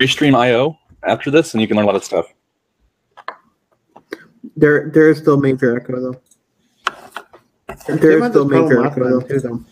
Restream IO after this, and you can learn a lot of stuff. There is still major echo though. There is still major echo though. Too, though.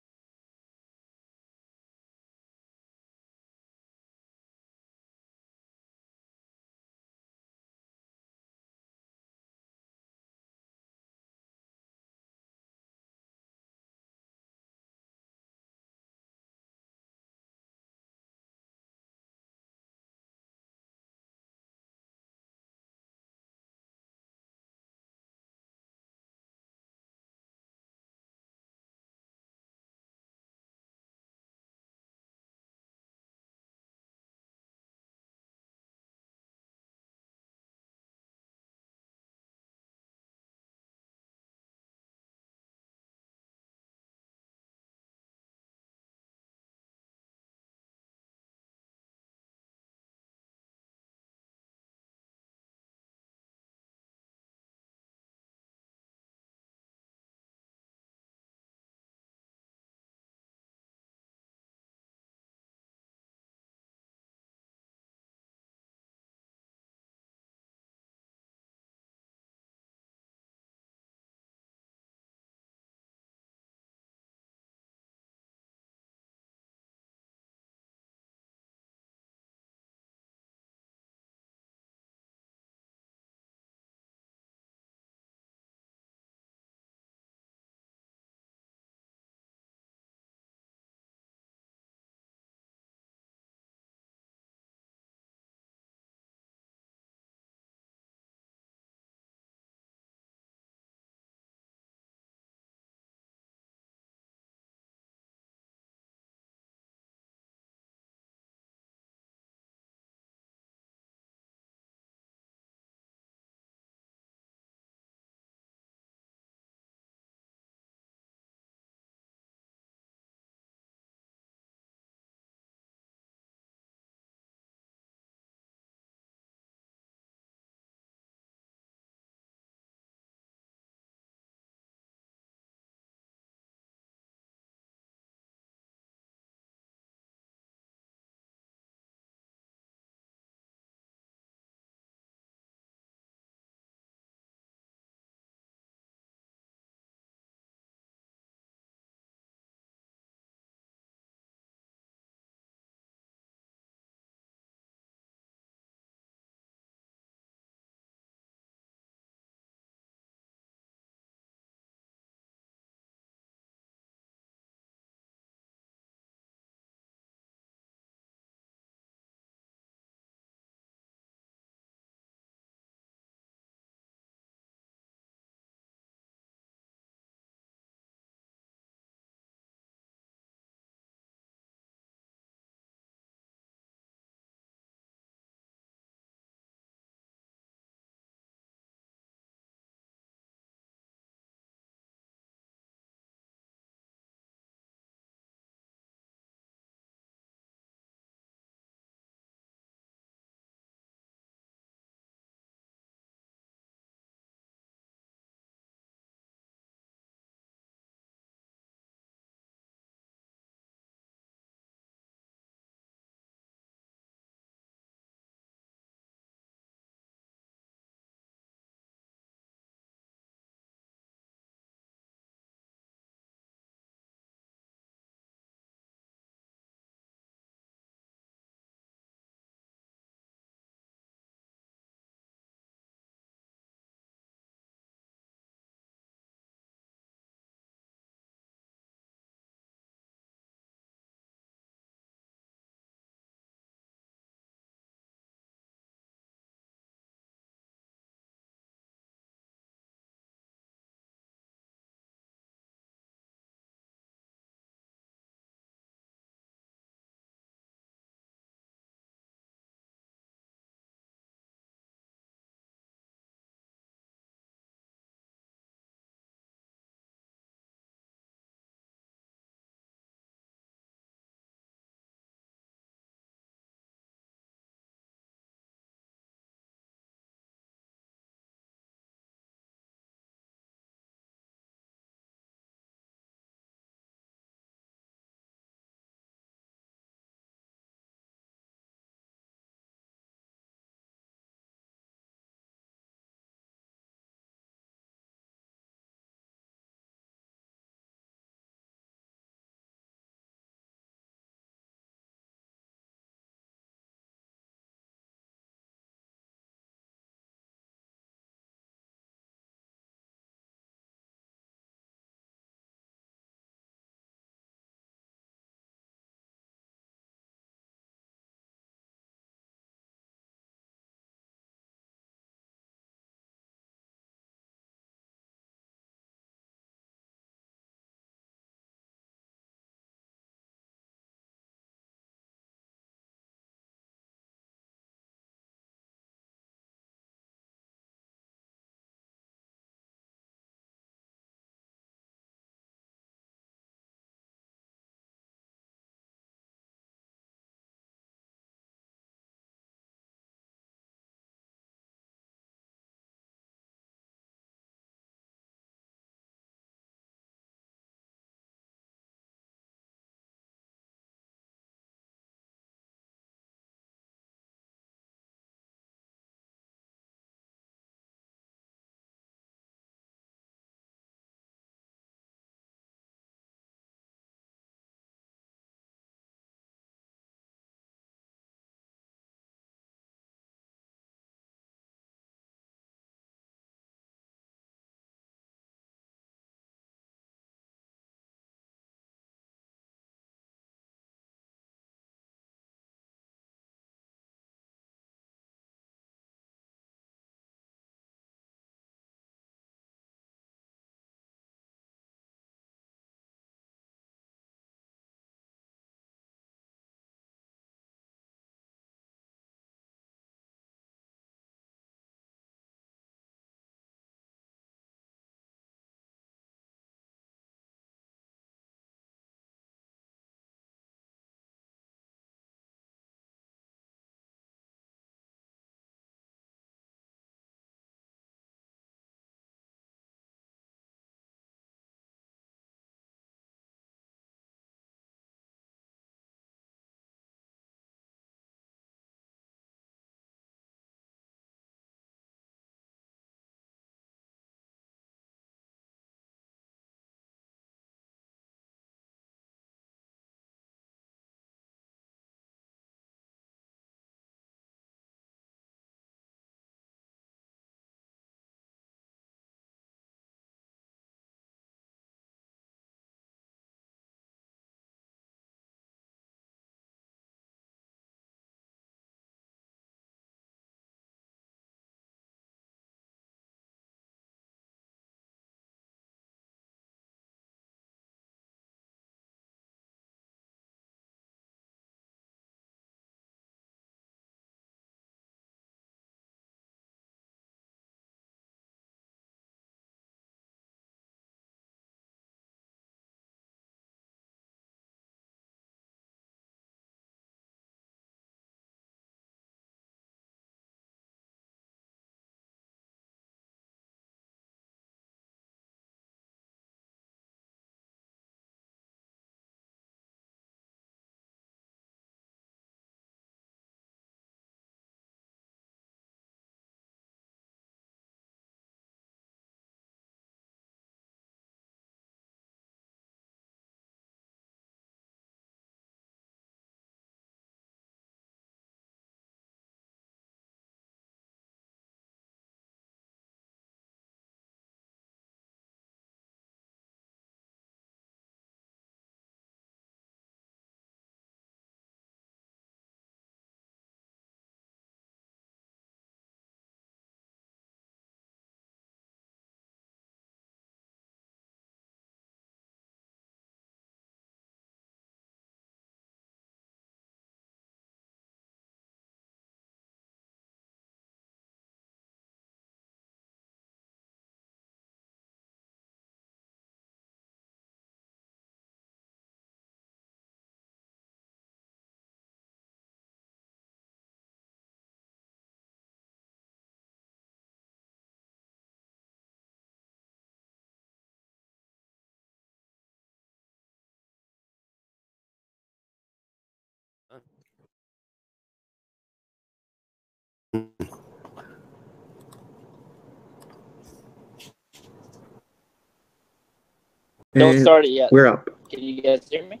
Don't start it yet. We're up. Can you guys hear me?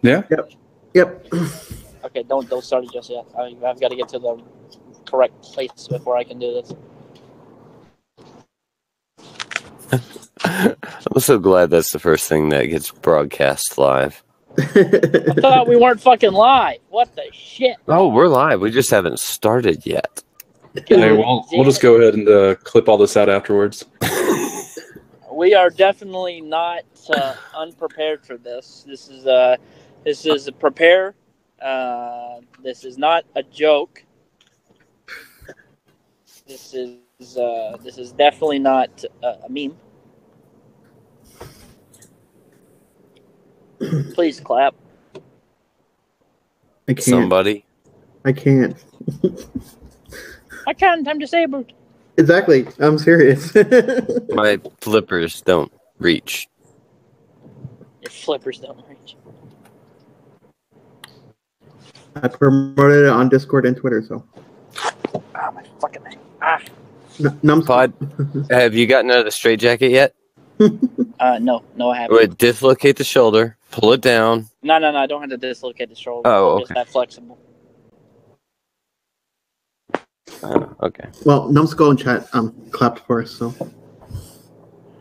Yeah. Yep. Okay, don't start it just yet. I've got to get to the correct place before I can do this. I'm so glad that's the first thing that gets broadcast live. I thought we weren't fucking live. What the shit? Oh, we're live. We just haven't started yet. Hey, we'll just go ahead and clip all this out afterwards. We are definitely not unprepared for this. This is a prepare. This is not a joke. This is definitely not a meme. Please clap. I can't. Somebody. I can't. I can't. I'm disabled. Exactly. I'm serious. My flippers don't reach. Your flippers don't reach. I promoted it on Discord and Twitter, so. Ah, my fucking neck. Ah. Pod, have you gotten out of the straitjacket yet? No, I haven't. Would dislocate the shoulder, pull it down. No, I don't have to dislocate the shoulder. Oh, I'm okay. just that flexible. Okay. Well, Numbskull in chat clapped for us, so.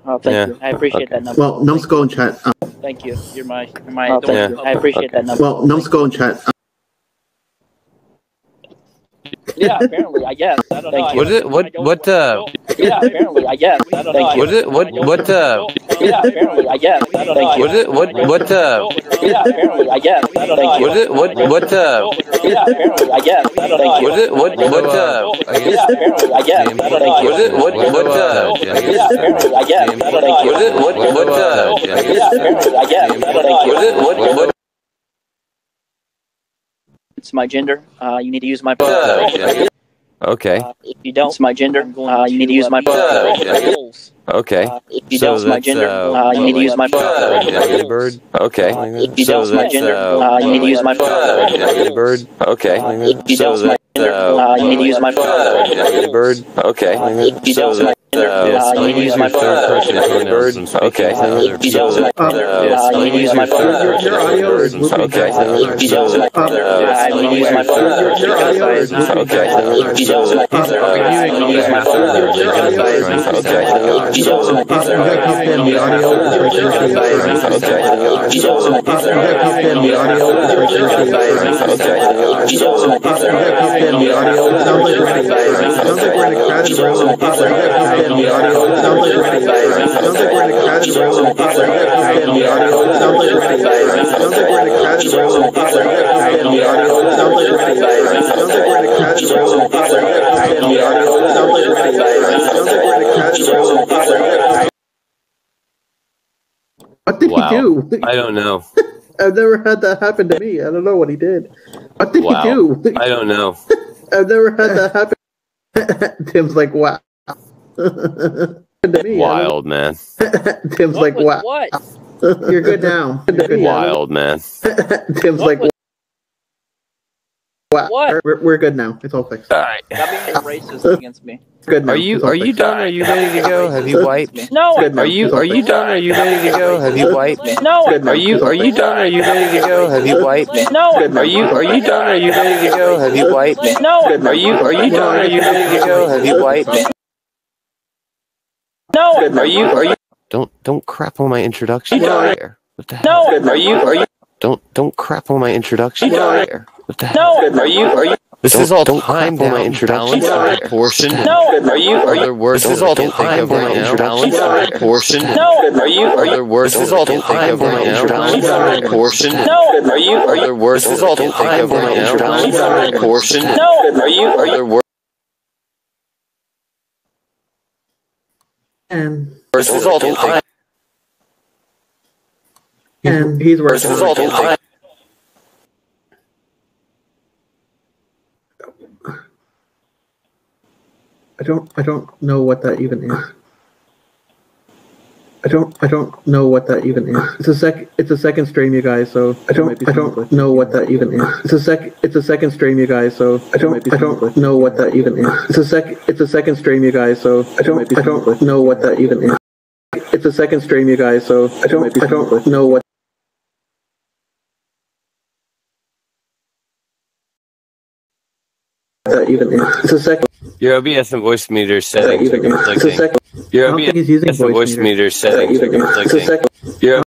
Oh, thank you. I appreciate that number. Well, Numbskull in chat. Thank you. You're my. Oh, thank you. I appreciate that number. Well, Numbskull in chat. Yeah, apparently, I guess. I don't know. What is it? What? Yeah, apparently, I guess. I don't know. What is it? What? Yeah, apparently, I guess. I don't know. What is it? What? Yeah, apparently, I guess. I don't know. What is it? What? Yeah, apparently, I guess. I don't know. What is it? What? Yeah, apparently, I guess. I don't know. What is it? What? Yeah, apparently, I guess. I don't know. What is it? What? Yeah, apparently, I guess. I don't know. What is it? What? It's my gender. You need to use my. Okay. If you don't, it's my gender. You need to use my. Okay. If you don't, it's my gender. You need to use my. Bird. Okay. If you don't, it's my gender. You need to use my. Bird. Okay. If you don't, it's my gender. You need to use my. Bird. Okay. If you don't, it's my gender. You need to use my. Bird. Okay. If you don't, you need to use my. Your audio is moving. Okay. If you don't, you need to use my. Your audio is moving. Okay. If you don't, you need to use my. Okay. If you don't, You gotta pop in the audio. Okay. if you don't, You gotta pop in the audio. if you don't, You gotta pop in the audio. Sounds like we're in a crowded room. You gotta pop in the audio. Sounds like we're in a crowded room. You gotta pop in the audio. Sounds like we're in a crowded room. You gotta pop in the audio. Sounds like we're in a crowded room. You gotta pop in the audio. Sounds like we're in a crowded room. What did he do? I don't know. I've never had that happen to me. I don't know what he did. What did he do? I don't know. I've never had that happen. Tim's like, wow. To me, Wild, man. Tim's like, wow. What? You're good now. Wild, man. Tim's like, wow. What? We're good now. It's all fixed. All right. Stop being racist against me. It's good now. Are you It's all fixed. done? Are you ready to go? Have you wiped? No. Good now. Are you done? Are you ready to go? Have you wiped? No. Good now. Are you done? Are you ready to go? Have you wiped? No. Are you done? Are you ready to go? Have you wiped? No. Are you done? Are you ready to go? Have you wiped? No. Are you don't crap on my introduction there. What the hell? No. Are you don't crap on my introduction there. What the No. hell? Are you This is all time for my introduction portion. No. Are you other words? This is all time for my introduction portion. No. Are you other words? This is all time for my introduction portion. No. Are you other words? This is all time for my introduction portion. No. Are you other words? And This is all time. he's working. This is all time. I don't know what that even is. I don't know what that even is. It's a second stream, you guys. So I don't know what that even is. It's a second stream, you guys. So I don't know what that even is. It's a second stream, you guys. So I don't know what that even is. It's the second stream, you guys, so I don't know what that even is. It's a second. Your OBS and voice meter settings are conflicting. Your I don't think he's using OBS and voice meter settings are conflicting. Your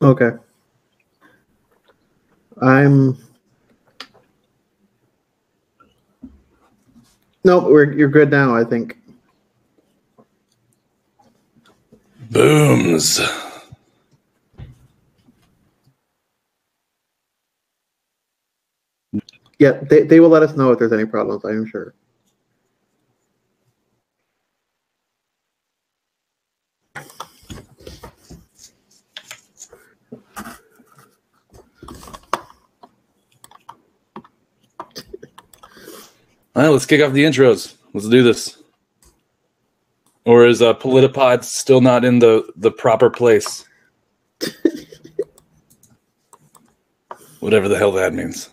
Okay. No, you're good now, I think. Booms. Yeah, they will let us know if there's any problems, I am sure. All right, let's kick off the intros. Let's do this. Or is Politipod still not in the proper place? Whatever the hell that means.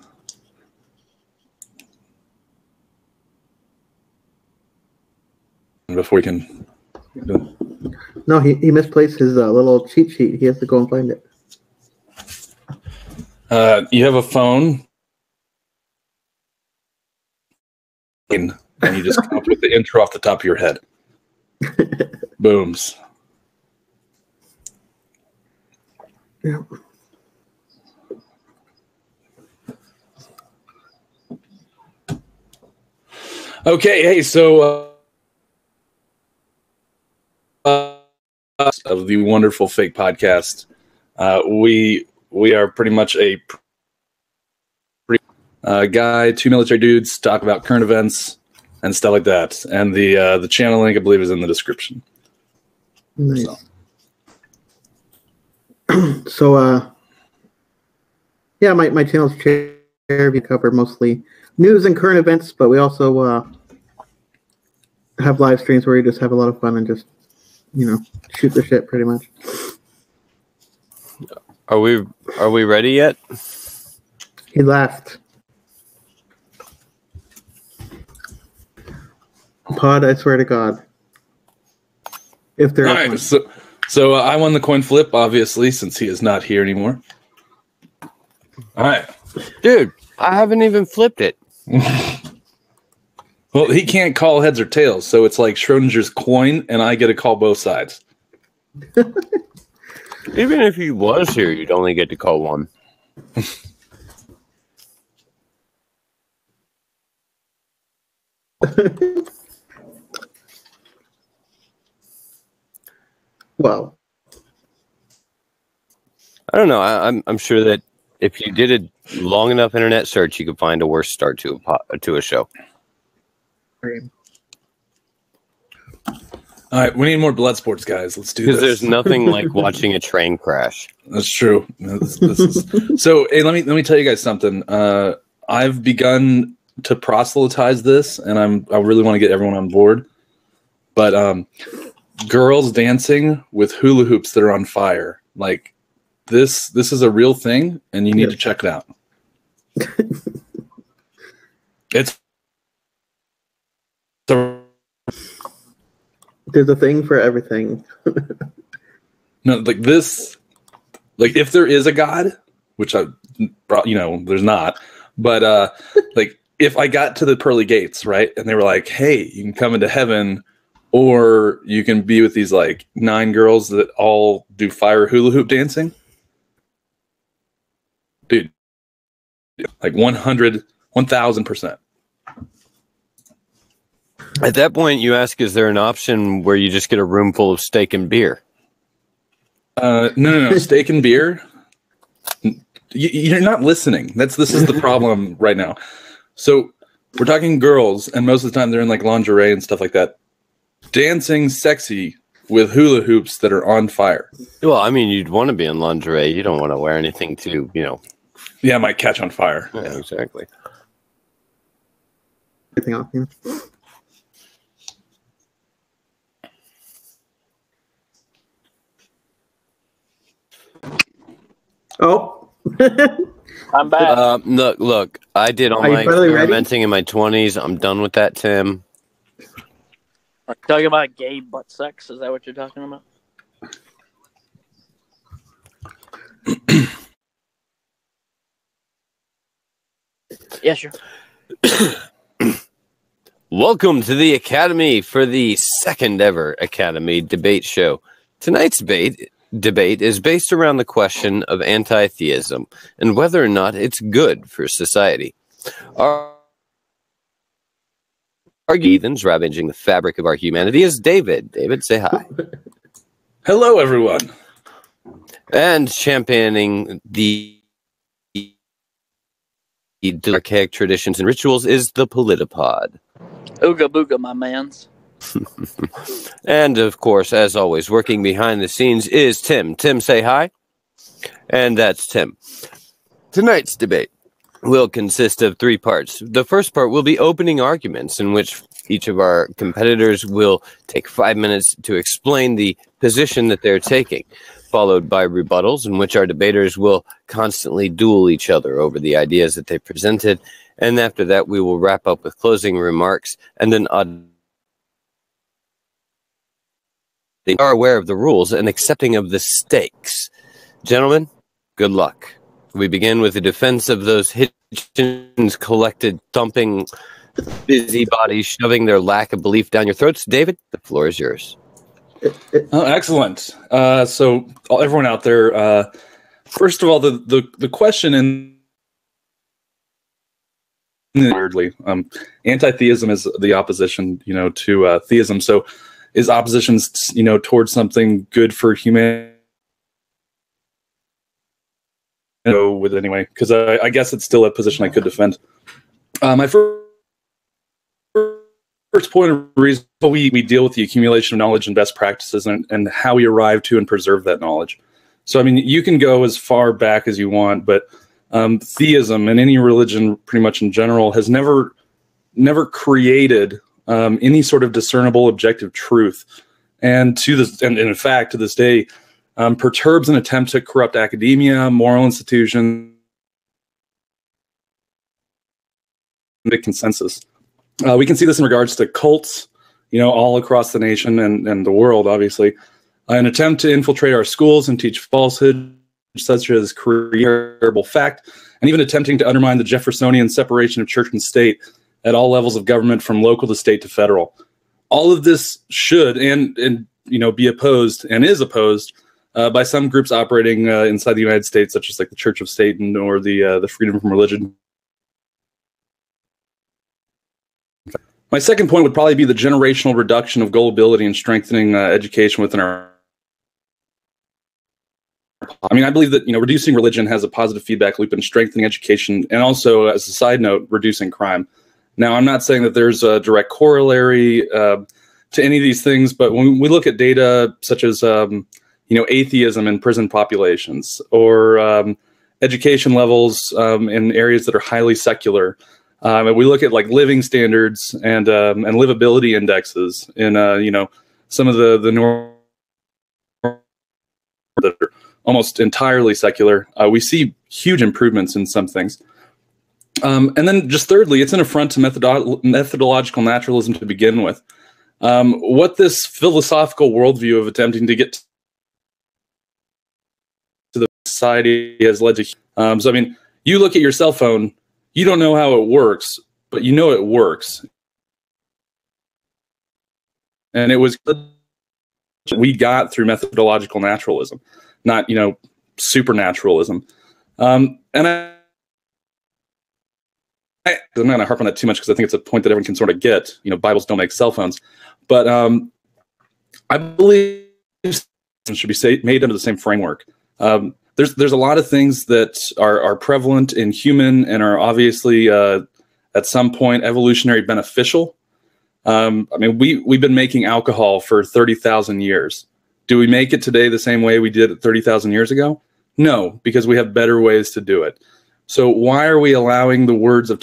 Before we can... No, he misplaced his little cheat sheet. He has to go and find it. You have a phone. And you just come up with the intro off the top of your head. Booms. Yeah. Okay, hey, so of the wonderful fake podcast, we are pretty much a guy, two military dudes talk about current events and stuff like that. And the channel link, I believe, is in the description. Nice. So yeah, my channel's Chairview, cover mostly news and current events, but we also have live streams where we just have a lot of fun and just, shoot the shit pretty much. Are we ready yet? He left. Pod, I swear to God. If there is one. So I won the coin flip, obviously, since he is not here anymore. All right. Dude, I haven't even flipped it. Well, he can't call heads or tails, so it's like Schrodinger's coin, and I get to call both sides. Even if he was here, you'd only get to call one. Well, I don't know. I'm sure that if you did a long enough internet search, you could find a worse start to a show. All right, we need more Bloodsports, guys. Let's do this. Because there's nothing like watching a train crash. That's true. This is... So, hey, let me tell you guys something. I've begun to proselytize this, and I really want to get everyone on board. But girls dancing with hula hoops that are on fire. Like this is a real thing, and you need to check it out. It's There's a thing for everything. no, like this, like if there is a God, which there's not, but like if I got to the pearly gates, right, and they were like, hey, you can come into heaven, or you can be with these like 9 girls that all do fire hula hoop dancing, dude, like 1,000%. At that point, you ask, is there an option where you just get a room full of steak and beer? No. Steak and beer. You're not listening. This is the problem right now. So we're talking girls, and most of the time they're in like lingerie and stuff like that, dancing sexy with hula hoops that are on fire. Well, I mean, you'd want to be in lingerie. You don't want to wear anything too, Yeah, it might catch on fire. Yeah, exactly. Everything off here. Oh. I'm back. Look, I did all my experimenting in my 20s. I'm done with that, Tim. Are you talking about gay butt sex? Is that what you're talking about? Yeah, sure. Welcome to the Academy for the second ever Academy debate show. Tonight's debate is based around the question of anti-theism and whether or not it's good for society. Our heathens ravaging the fabric of our humanity is David. David, say hi. Hello, everyone. And championing the archaic traditions and rituals is the Politipod. Ooga booga, my mans. And of course, as always, working behind the scenes is Tim. Tim, say hi. And that's Tim. Tonight's debate will consist of 3 parts. The first part will be opening arguments, in which each of our competitors will take 5 minutes to explain the position that they're taking, followed by rebuttals, in which our debaters will constantly duel each other over the ideas that they presented. And after that, we will wrap up with closing remarks, and then they are aware of the rules and accepting of the stakes. Gentlemen, good luck. We begin with the defense of those Hitchens collected thumping busybodies shoving their lack of belief down your throats. David, the floor is yours. Oh, excellent. So everyone out there, first of all, the question in weirdly, anti-theism is the opposition, to theism. So is opposition, towards something good for humanity? Go with it anyway, because I guess it's still a position I could defend. My first point of reason we deal with the accumulation of knowledge and best practices and how we arrive to and preserve that knowledge. So, I mean, you can go as far back as you want, but theism and any religion pretty much in general has never created any sort of discernible objective truth. And in fact, to this day, perturbs an attempt to corrupt academia, moral institutions, the consensus. We can see this in regards to cults, all across the nation and the world, obviously. An attempt to infiltrate our schools and teach falsehood, such as creable fact, and even attempting to undermine the Jeffersonian separation of church and state at all levels of government, from local to state to federal. All of this should and be opposed and is opposed by some groups operating inside the United States, such as like the Church of Satan or the Freedom from Religion. My second point would probably be the generational reduction of gullibility and strengthening education within our. I mean, I believe that reducing religion has a positive feedback loop in strengthening education, and also, as a side note, reducing crime. Now, I'm not saying that there's a direct corollary to any of these things, but when we look at data such as atheism in prison populations, or education levels in areas that are highly secular, and we look at like living standards and livability indexes in some of the north that are almost entirely secular, we see huge improvements in some things. And then just thirdly, it's an affront to methodological naturalism to begin with. What this philosophical worldview of attempting to get to the society has led to. So, I mean, you look at your cell phone, you don't know how it works, but you know it works. And it was we got through methodological naturalism, not, supernaturalism. And I'm not going to harp on that too much because I think it's a point that everyone can sort of get. Bibles don't make cell phones. But I believe it should be made under the same framework. There's a lot of things that are prevalent in human and are obviously at some point evolutionary beneficial. I mean, we've been making alcohol for 30,000 years. Do we make it today the same way we did it 30,000 years ago? No, because we have better ways to do it. So why are we allowing the words of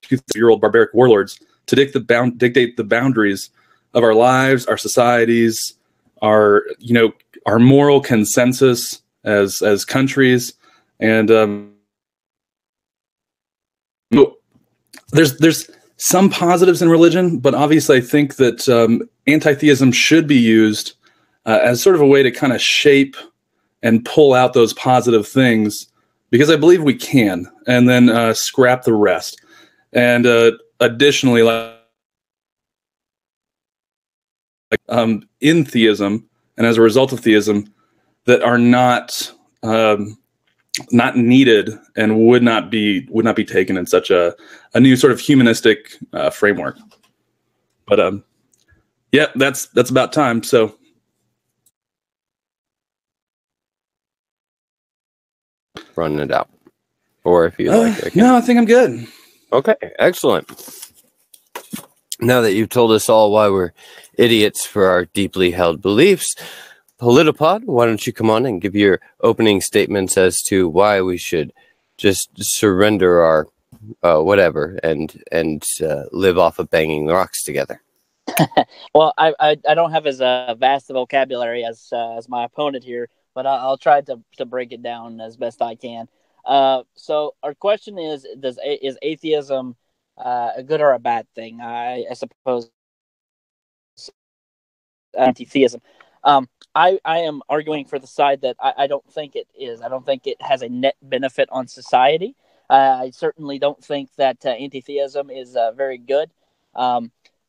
2,000-year-old barbaric warlords to dictate the boundaries of our lives, our societies, our moral consensus as countries? And there's some positives in religion, but obviously I think that anti-theism should be used as sort of a way to kind of shape and pull out those positive things, because I believe we can, and then scrap the rest. And additionally, in theism, and as a result of theism, that are not needed and would not be taken in such a new sort of humanistic framework. But yeah, that's about time. So running it out, or if you like, no, I think I'm good. Okay, excellent. Now that you've told us all why we're idiots for our deeply held beliefs, Politipod, why don't you come on and give your opening statements as to why we should just surrender our whatever and live off of banging rocks together? Well, I don't have as vast a vocabulary as my opponent here, but I'll try to break it down as best I can. So our question is atheism a good or a bad thing? I suppose anti-theism. I am arguing for the side that I don't think it is. I don't think it has a net benefit on society. I certainly don't think that anti-theism is very good.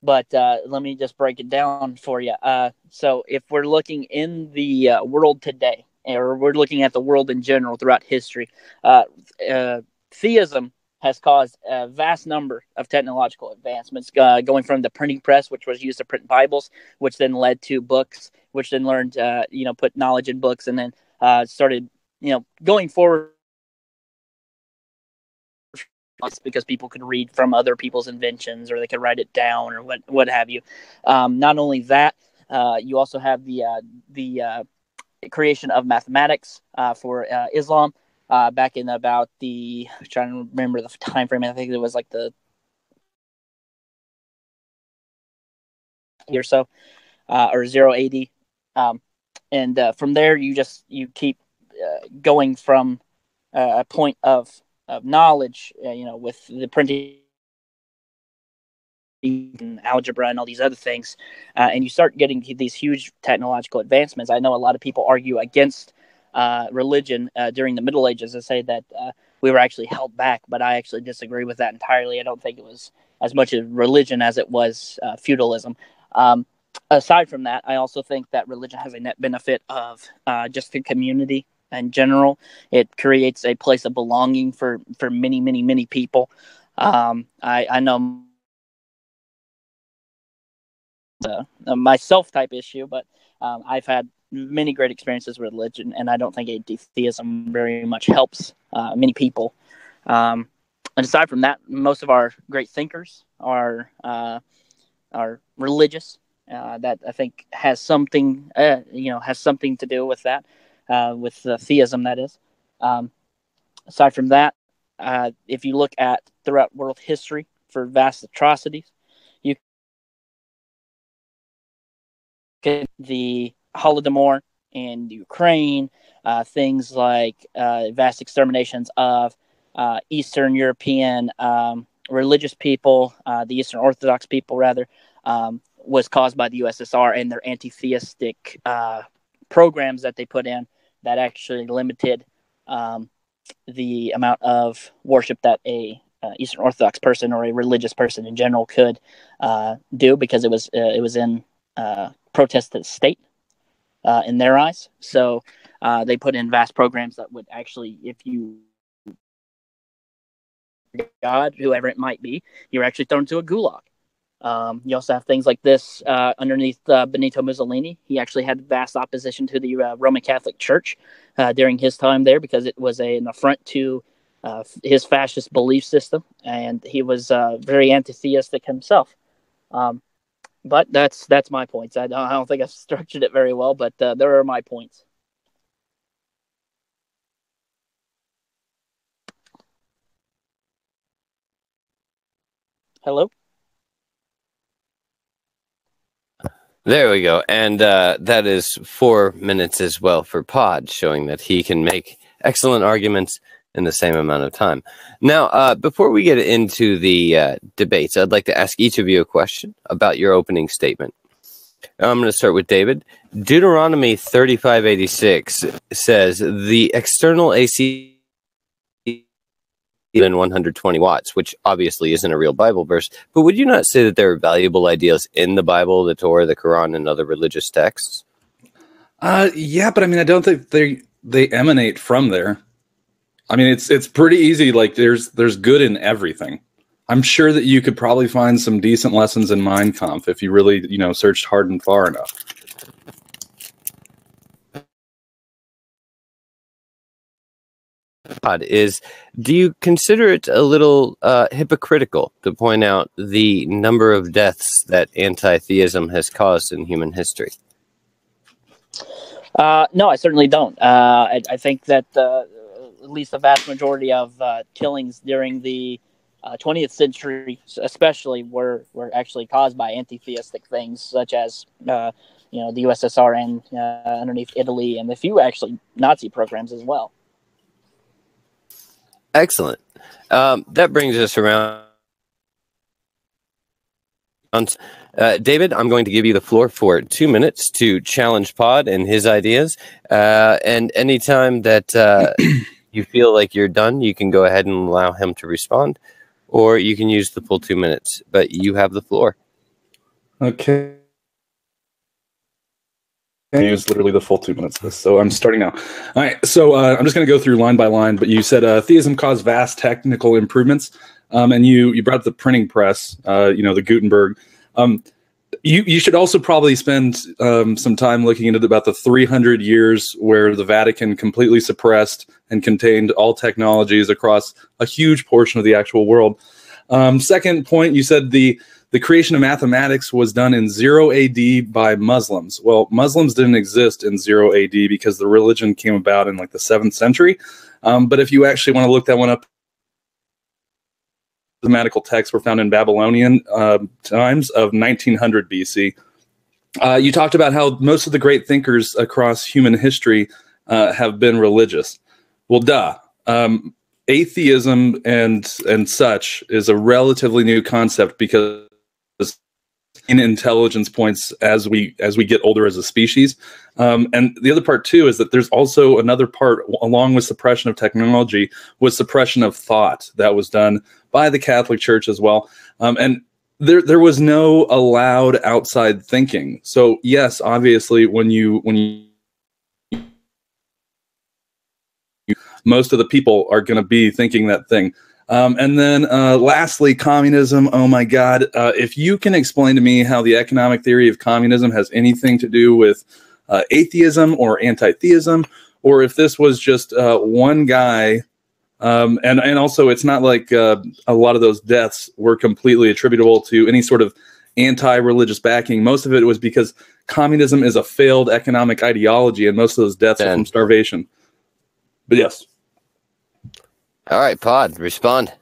But let me just break it down for you. So if we're looking in the world today, or we're looking at the world in general throughout history, theism has caused a vast number of technological advancements, going from the printing press, which was used to print Bibles, which then led to books, which then learned, put knowledge in books, and then started, going forward, because people could read from other people's inventions, or they could write it down, or what have you. Not only that, you also have the creation of mathematics for Islam. Back in about I'm trying to remember the time frame. I think it was like the or so, or 080, and from there you keep going from a point of knowledge, with the printing, and algebra and all these other things, and you start getting these huge technological advancements. I know a lot of people argue against religion during the Middle Ages and say that we were actually held back, but I actually disagree with that entirely. I don't think it was as much of religion as it was feudalism. Aside from that, I also think that religion has a net benefit of just the community in general. It creates a place of belonging for many, many, many people. I know myself type issue, but I've had many great experiences with religion, and I don't think atheism very much helps many people. And aside from that, most of our great thinkers are religious. That I think has something to do with that, with theism. That is. Aside from that, if you look at throughout world history for vast atrocities, the Holodomor in Ukraine, things like vast exterminations of Eastern European religious people, the Eastern Orthodox people, rather, was caused by the USSR and their anti-theistic programs that they put in that actually limited the amount of worship that a Eastern Orthodox person or a religious person in general could do, because it was in protest to the state in their eyes. So they put in vast programs that would actually, if you God, whoever it might be, you're actually thrown to a gulag. You also have things like this underneath Benito Mussolini. He actually had vast opposition to the Roman Catholic Church during his time there, because it was an affront to his fascist belief system, and he was very anti-theistic himself. But that's my points. I don't think I've structured it very well, but there are my points. Hello? There we go. And that is 4 minutes as well for Pod, showing that he can make excellent arguments in the same amount of time. Now, before we get into the debates, I'd like to ask each of you a question about your opening statement. I'm going to start with David. Deuteronomy 35:86 says the external AC than 120 watts, which obviously isn't a real Bible verse, but would you not say that there are valuable ideas in the Bible, the Torah, the Quran, and other religious texts? Yeah, but I mean, I don't think they emanate from there. I mean, it's pretty easy. Like there's good in everything. I'm sure that you could probably find some decent lessons in Mein Kampf if you really, searched hard and far enough. Do you consider it a little hypocritical to point out the number of deaths that anti-theism has caused in human history? No, I certainly don't. I think that at least the vast majority of killings during the 20th century, especially, were actually caused by anti-theistic things, such as the USSR and underneath Italy, and a few actually Nazi programs as well. Excellent. That brings us around. David, I'm going to give you the floor for 2 minutes to challenge Pod and his ideas. And anytime that you feel like you're done, you can go ahead and allow him to respond, or you can use the full 2 minutes. But you have the floor. Okay. I use literally the full 2 minutes of this, so I'm starting now. All right, so I'm just going to go through line by line, but you said theism caused vast technical improvements, and you brought up the printing press, the Gutenberg. You should also probably spend some time looking into about the 300 years where the Vatican completely suppressed and contained all technologies across a huge portion of the actual world. Second point, you said the creation of mathematics was done in 0 AD by Muslims. Well, Muslims didn't exist in 0 AD because the religion came about in like the 7th century. But if you actually want to look that one up, mathematical texts were found in Babylonian times of 1900 BC. You talked about how most of the great thinkers across human history have been religious. Well, duh. Atheism and such is a relatively new concept because in intelligence points as we get older as a species. And the other part too is that there's also another part along with suppression of technology was suppression of thought that was done by the Catholic Church as well. And there was no allowed outside thinking. So yes, obviously when you most of the people are going to be thinking that thing. And then lastly, communism. Oh, my God. If you can explain to me how the economic theory of communism has anything to do with atheism or anti-theism, or if this was just one guy. And also, it's not like a lot of those deaths were completely attributable to any sort of anti-religious backing. Most of it was because communism is a failed economic ideology, and most of those deaths are from starvation. But yes. All right, Pod, respond.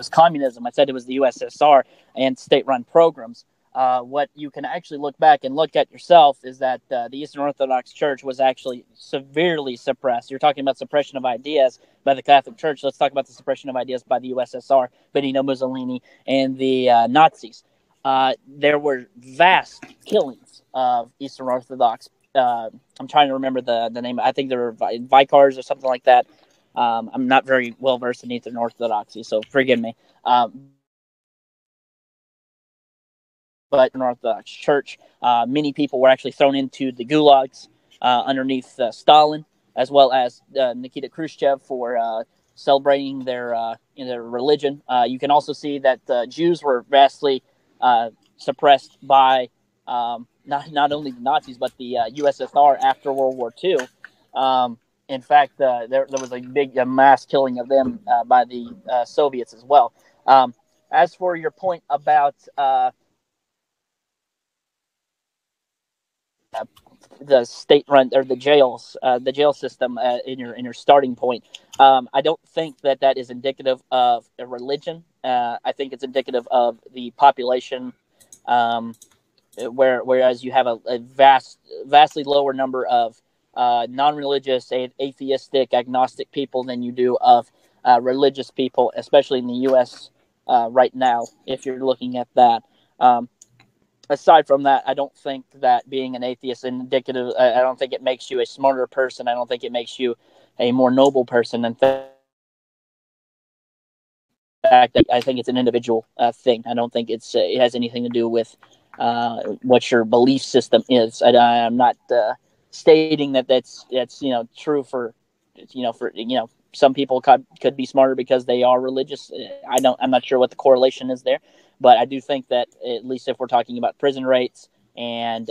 was communism. I said it was the USSR and state-run programs. What you can actually look back and look at yourself is that the Eastern Orthodox Church was actually severely suppressed. You're talking about suppression of ideas by the Catholic Church. Let's talk about the suppression of ideas by the USSR, Benito Mussolini, and the Nazis. There were vast killings of Eastern Orthodox. I'm trying to remember the name. I think there were vicars or something like that. I'm not very well versed in Eastern Orthodoxy, so forgive me. But in Orthodox Church, many people were actually thrown into the gulags underneath Stalin, as well as Nikita Khrushchev for celebrating their religion. You can also see that Jews were vastly suppressed by not only the Nazis but the USSR after World War II. In fact, there was a big mass killing of them by the Soviets as well. As for your point about the state-run or the jails, the jail system in your starting point, I don't think that is indicative of a religion. I think it's indicative of the population, whereas you have a vastly lower number of non-religious, atheistic, agnostic people than you do of religious people, especially in the U.S. Right now, if you're looking at that. Aside from that, I don't think that being an atheist is indicative. I don't think it makes you a smarter person. I don't think it makes you a more noble person. In fact, I think it's an individual thing. I don't think it has anything to do with what your belief system is. I'm not stating that's true for some people could be smarter because they are religious. I'm not sure what the correlation is there. But I do think that, at least if we're talking about prison rates and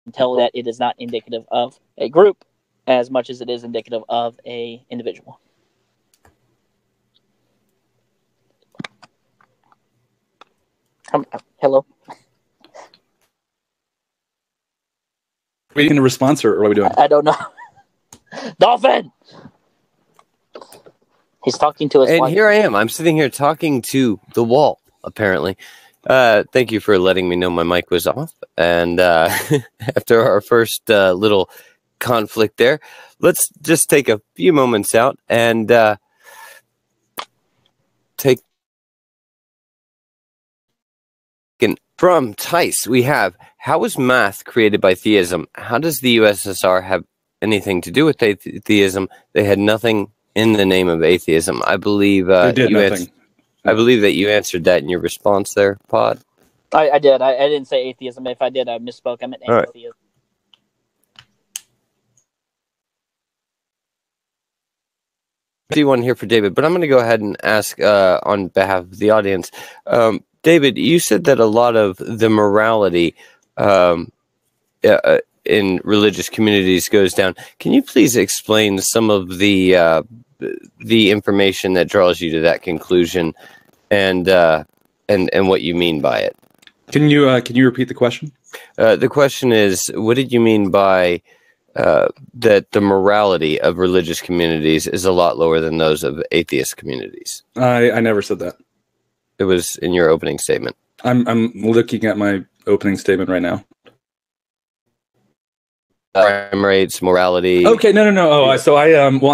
until that, it is not indicative of a group as much as it is indicative of a individual. Hello? Are we getting a response, or what are we doing? I don't know. Dolphin! He's talking to us. And here I am. I'm sitting here talking to the wall, apparently. Thank you for letting me know my mic was off. And after our first little conflict there, let's just take a few moments out and take from Tice. We have, how was math created by theism? How does the USSR have anything to do with theism? They had nothing in the name of atheism. I believe they did nothing. I believe that you answered that in your response there, Pod. I did. I didn't say atheism. If I did, I misspoke. I meant anti-theism. One here for David, but I'm going to go ahead and ask on behalf of the audience. David, you said that a lot of the morality in religious communities goes down. Can you please explain some of the information that draws you to that conclusion, and what you mean by it? Can you repeat the question? The question is, what did you mean by that the morality of religious communities is a lot lower than those of atheist communities? I never said that. It was in your opening statement. I'm looking at my opening statement right now. Crime rates, morality. Okay, no. Oh, so I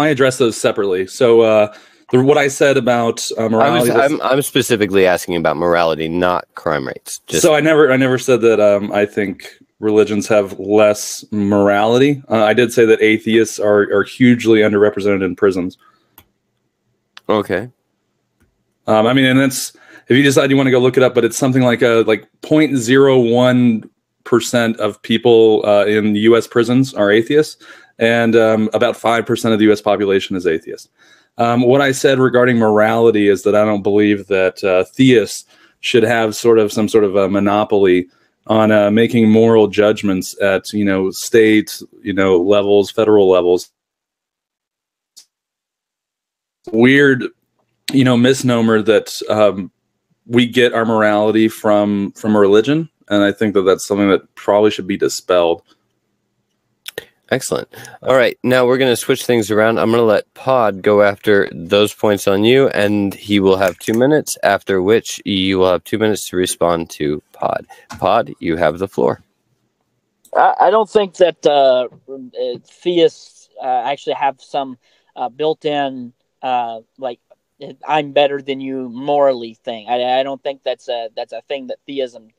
address those separately. So what I said about morality. I'm specifically asking about morality, not crime rates. So I never said that. I think religions have less morality. I did say that atheists are hugely underrepresented in prisons. Okay. I mean, and that's, if you decide you want to go look it up, but it's something like 0.01% of people in U.S. prisons are atheists, and about 5% of the U.S. population is atheist. What I said regarding morality is that I don't believe that theists should have some sort of a monopoly on making moral judgments at state levels, federal levels. Weird misnomer that we get our morality from a religion, and I think that that's something that probably should be dispelled. Excellent. All right, now we're going to switch things around. I'm going to let Pod go after those points on you, and he will have 2 minutes, after which you will have 2 minutes to respond to Pod. Pod, you have the floor. I don't think that theists actually have some built-in like I'm better than you morally thing. I don't think that's a thing that theism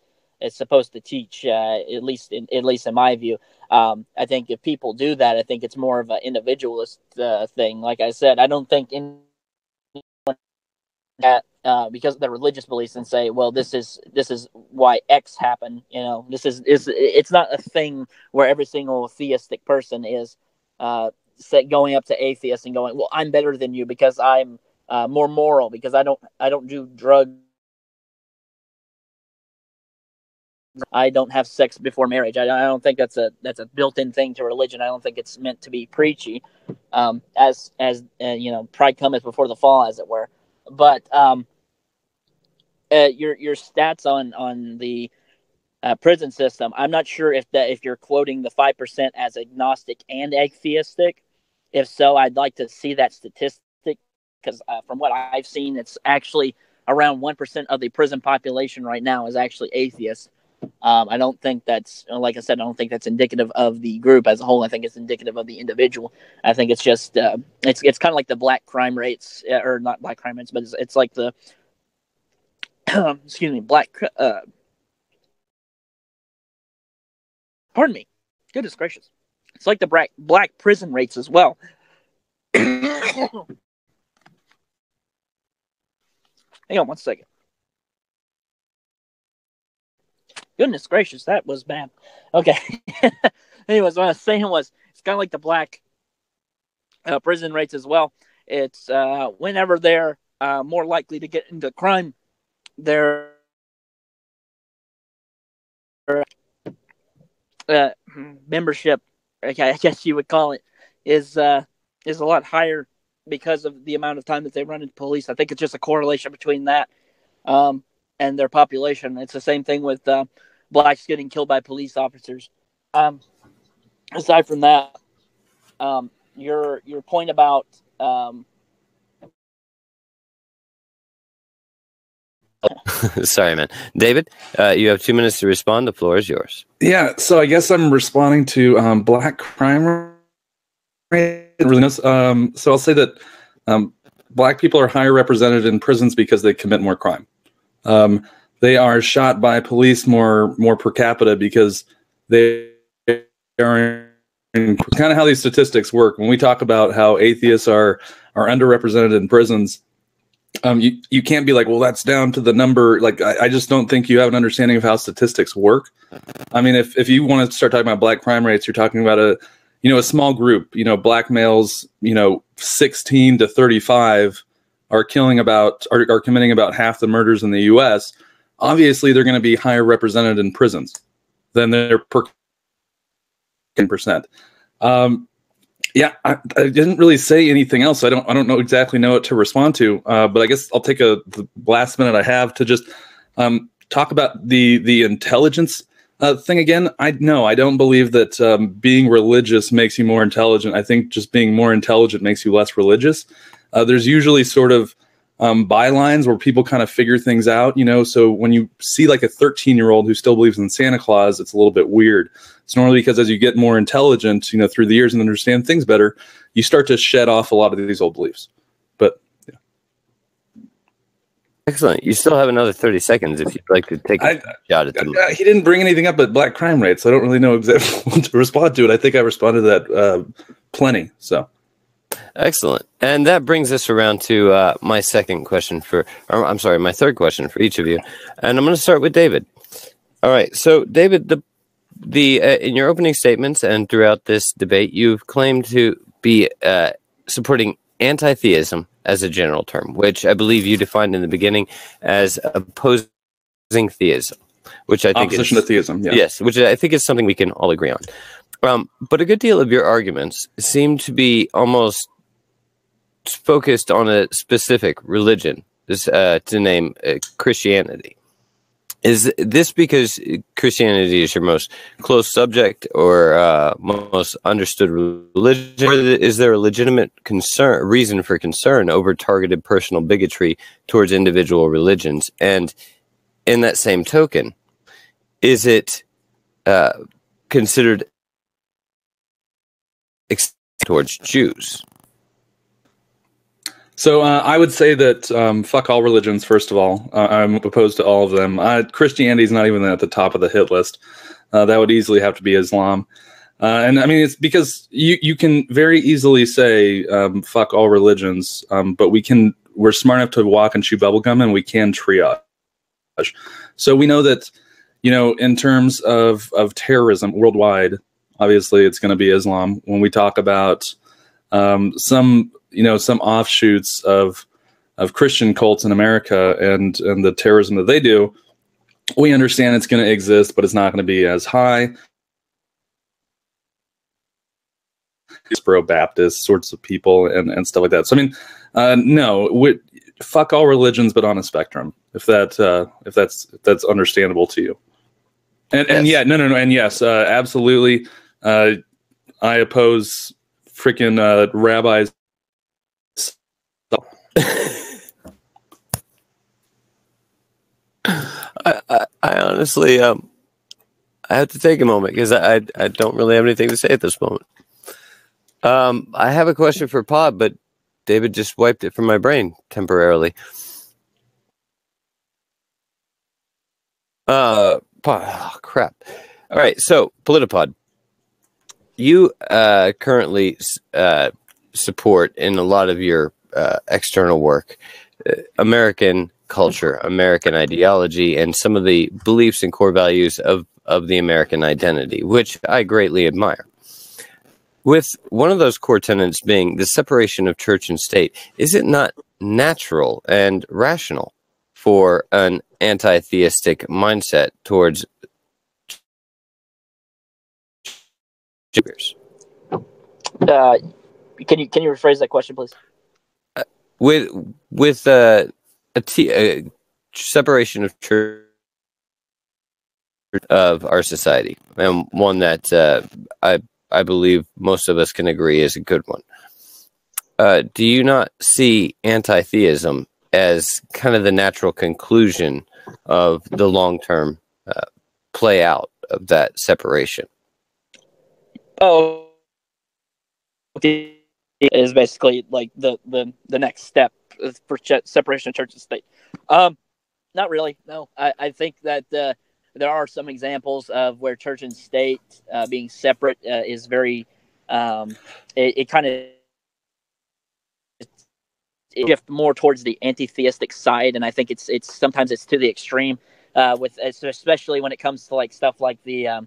is supposed to teach. At least in my view. I think if people do that, I think it's more of an individualist thing. Like I said, I don't think anyone that because of their religious beliefs and say, well, this is why X happened. You know, it's not a thing where every single theistic person is going up to atheists and going, well, I'm better than you because I'm more moral because I don't do drugs. I don't have sex before marriage. I don't think that's a built-in thing to religion. I don't think it's meant to be preachy, as you know, pride cometh before the fall, as it were. But your stats on the prison system, I'm not sure if you're quoting the 5% as agnostic and atheistic. If so, I'd like to see that statistic because from what I've seen, it's actually around 1% of the prison population right now is actually atheist. I don't think that's, like I said, I don't think that's indicative of the group as a whole. I think it's indicative of the individual. I think it's just, it's kind of like the black crime rates, or not black crime rates, but it's like the, excuse me, pardon me, goodness gracious. It's like the black prison rates as well. Hang on one second. Goodness gracious, that was bad. Okay. Anyways, what I was saying was, it's kind of like the black prison rates as well. It's whenever they're more likely to get into crime, their membership, I guess you would call it, is a lot higher because of the amount of time that they run into police. I think it's just a correlation between that and their population. It's the same thing with blacks getting killed by police officers. Aside from that, your point about sorry, man. David, you have 2 minutes to respond. The floor is yours. Yeah, so I guess I'm responding to black crime rate. So I'll say that black people are higher represented in prisons because they commit more crime. They are shot by police more per capita because they are in, kind of how these statistics work. When we talk about how atheists are underrepresented in prisons, you can't be like, well, that's down to the number. Like, I just don't think you have an understanding of how statistics work. I mean, if you want to start talking about black crime rates, you're talking about a small group. Black males, 16 to 35 are committing about half the murders in the U.S. Obviously, they're going to be higher represented in prisons than their per 10%. Yeah, I didn't really say anything else. I don't exactly know what to respond to. But I guess I'll take the last minute I have to just talk about the intelligence thing again. I don't believe that being religious makes you more intelligent. I think just being more intelligent makes you less religious. There's usually sort of bylines where people kind of figure things out, so when you see like a 13-year-old who still believes in Santa Claus, it's a little bit weird. It's normally because as you get more intelligent, through the years and understand things better, you start to shed off a lot of these old beliefs. But yeah. Excellent. You still have another 30 seconds if you'd like to take a shot at them. He didn't bring anything up but black crime rates. So I don't really know exactly what to respond to it. I think I responded to that plenty. So. Excellent. And that brings us around to my third question for each of you. And I'm going to start with David. All right. So, David, in your opening statements and throughout this debate, you've claimed to be supporting anti-theism as a general term, which I believe you defined in the beginning as opposing theism, which I think opposition to theism. Yeah. Yes, which I think is something we can all agree on. But a good deal of your arguments seem to be almost focused on a specific religion, to name Christianity. Is this because Christianity is your most close subject or most understood religion? Or is there a legitimate reason for concern over targeted personal bigotry towards individual religions? And in that same token, is it considered towards Jews? So I would say that fuck all religions, first of all. I'm opposed to all of them. Christianity is not even at the top of the hit list. That would easily have to be Islam. And I mean, it's because you can very easily say fuck all religions, but we're smart enough to walk and chew bubblegum, and we can triage. So we know that, in terms of terrorism worldwide, obviously it's going to be Islam. When we talk about some offshoots of Christian cults in America and the terrorism that they do, we understand it's going to exist, but it's not going to be as high. Pro-Baptist sorts of people and stuff like that. So I mean, fuck all religions, but on a spectrum. If that's understandable to you. And yes, absolutely. I oppose freaking rabbis. I honestly, I have to take a moment because I don't really have anything to say at this moment. I have a question for Pod, but David just wiped it from my brain temporarily. Oh, crap. All right, so Politipod, you currently support in a lot of your external work American culture, American ideology, and some of the beliefs and core values of the American identity, which I greatly admire. With one of those core tenets being the separation of church and state, is it not natural and rational for an anti-theistic mindset towards Jews? Can you rephrase that question, please? With a separation of church of our society, and one that I believe most of us can agree is a good one. Do you not see anti-theism as kind of the natural conclusion of the long-term play out of that separation? Oh, is basically like the next step for separation of church and state. Not really. No, I think that there are some examples of where church and state being separate is very it kind of shift more towards the anti-theistic side, and I think it's sometimes it's to the extreme with especially when it comes to like stuff like the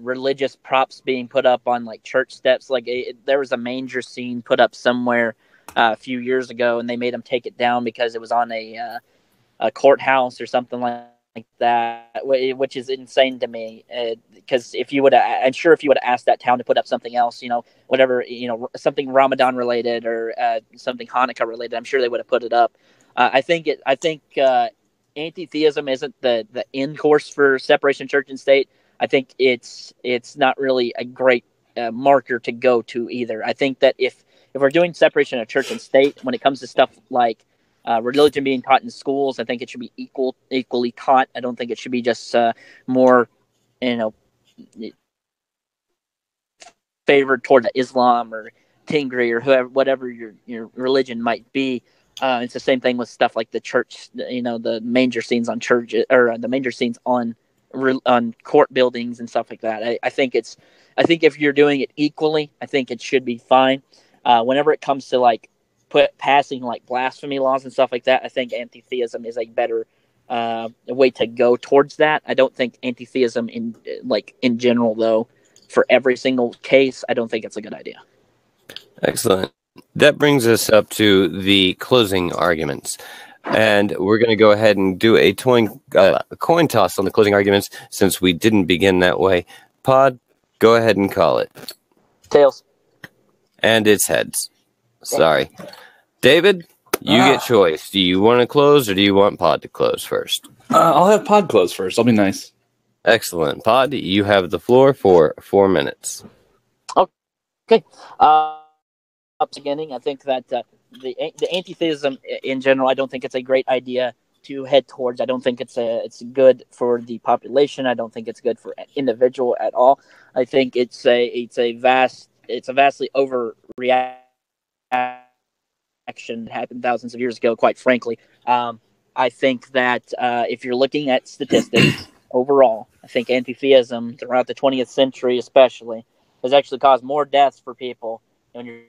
religious props being put up on like church steps. Like there was a manger scene put up somewhere a few years ago, and they made them take it down because it was on a courthouse or something like that, which is insane to me. Because if you would, I'm sure if you would have asked that town to put up something else, whatever, something Ramadan related or something Hanukkah related, I'm sure they would have put it up. I think anti-theism isn't the end course for separation of church and state. I think it's not really a great marker to go to either. I think that if we're doing separation of church and state, when it comes to stuff like religion being taught in schools, I think it should be equally taught. I don't think it should be just more, favored toward Islam or Tingri or whatever your religion might be. It's the same thing with stuff like the church, the manger scenes on church or the manger scenes on court buildings and stuff like that. I think if you're doing it equally, I think it should be fine. Whenever it comes to like passing like blasphemy laws and stuff like that, I think anti-theism is a better way to go towards that. I don't think anti-theism in general, though, for every single case, I don't think it's a good idea. Excellent. That brings us up to the closing arguments. And we're going to go ahead and do a coin toss on the closing arguments since we didn't begin that way. Pod, go ahead and call it. Tails. And it's heads. Sorry. David, you get choice. Do you want to close or do you want Pod to close first? I'll have Pod close first. I'll be nice. Excellent. Pod, you have the floor for 4 minutes. Okay. Beginning, I think that the anti-theism in general, I don't think it's a great idea to head towards. I don't think it's good for the population. I don't think it's good for an individual at all. I think it's a vastly overreaction that happened thousands of years ago. Quite frankly, I think that if you're looking at statistics overall, I think anti-theism throughout the 20th century, especially, has actually caused more deaths for people when you're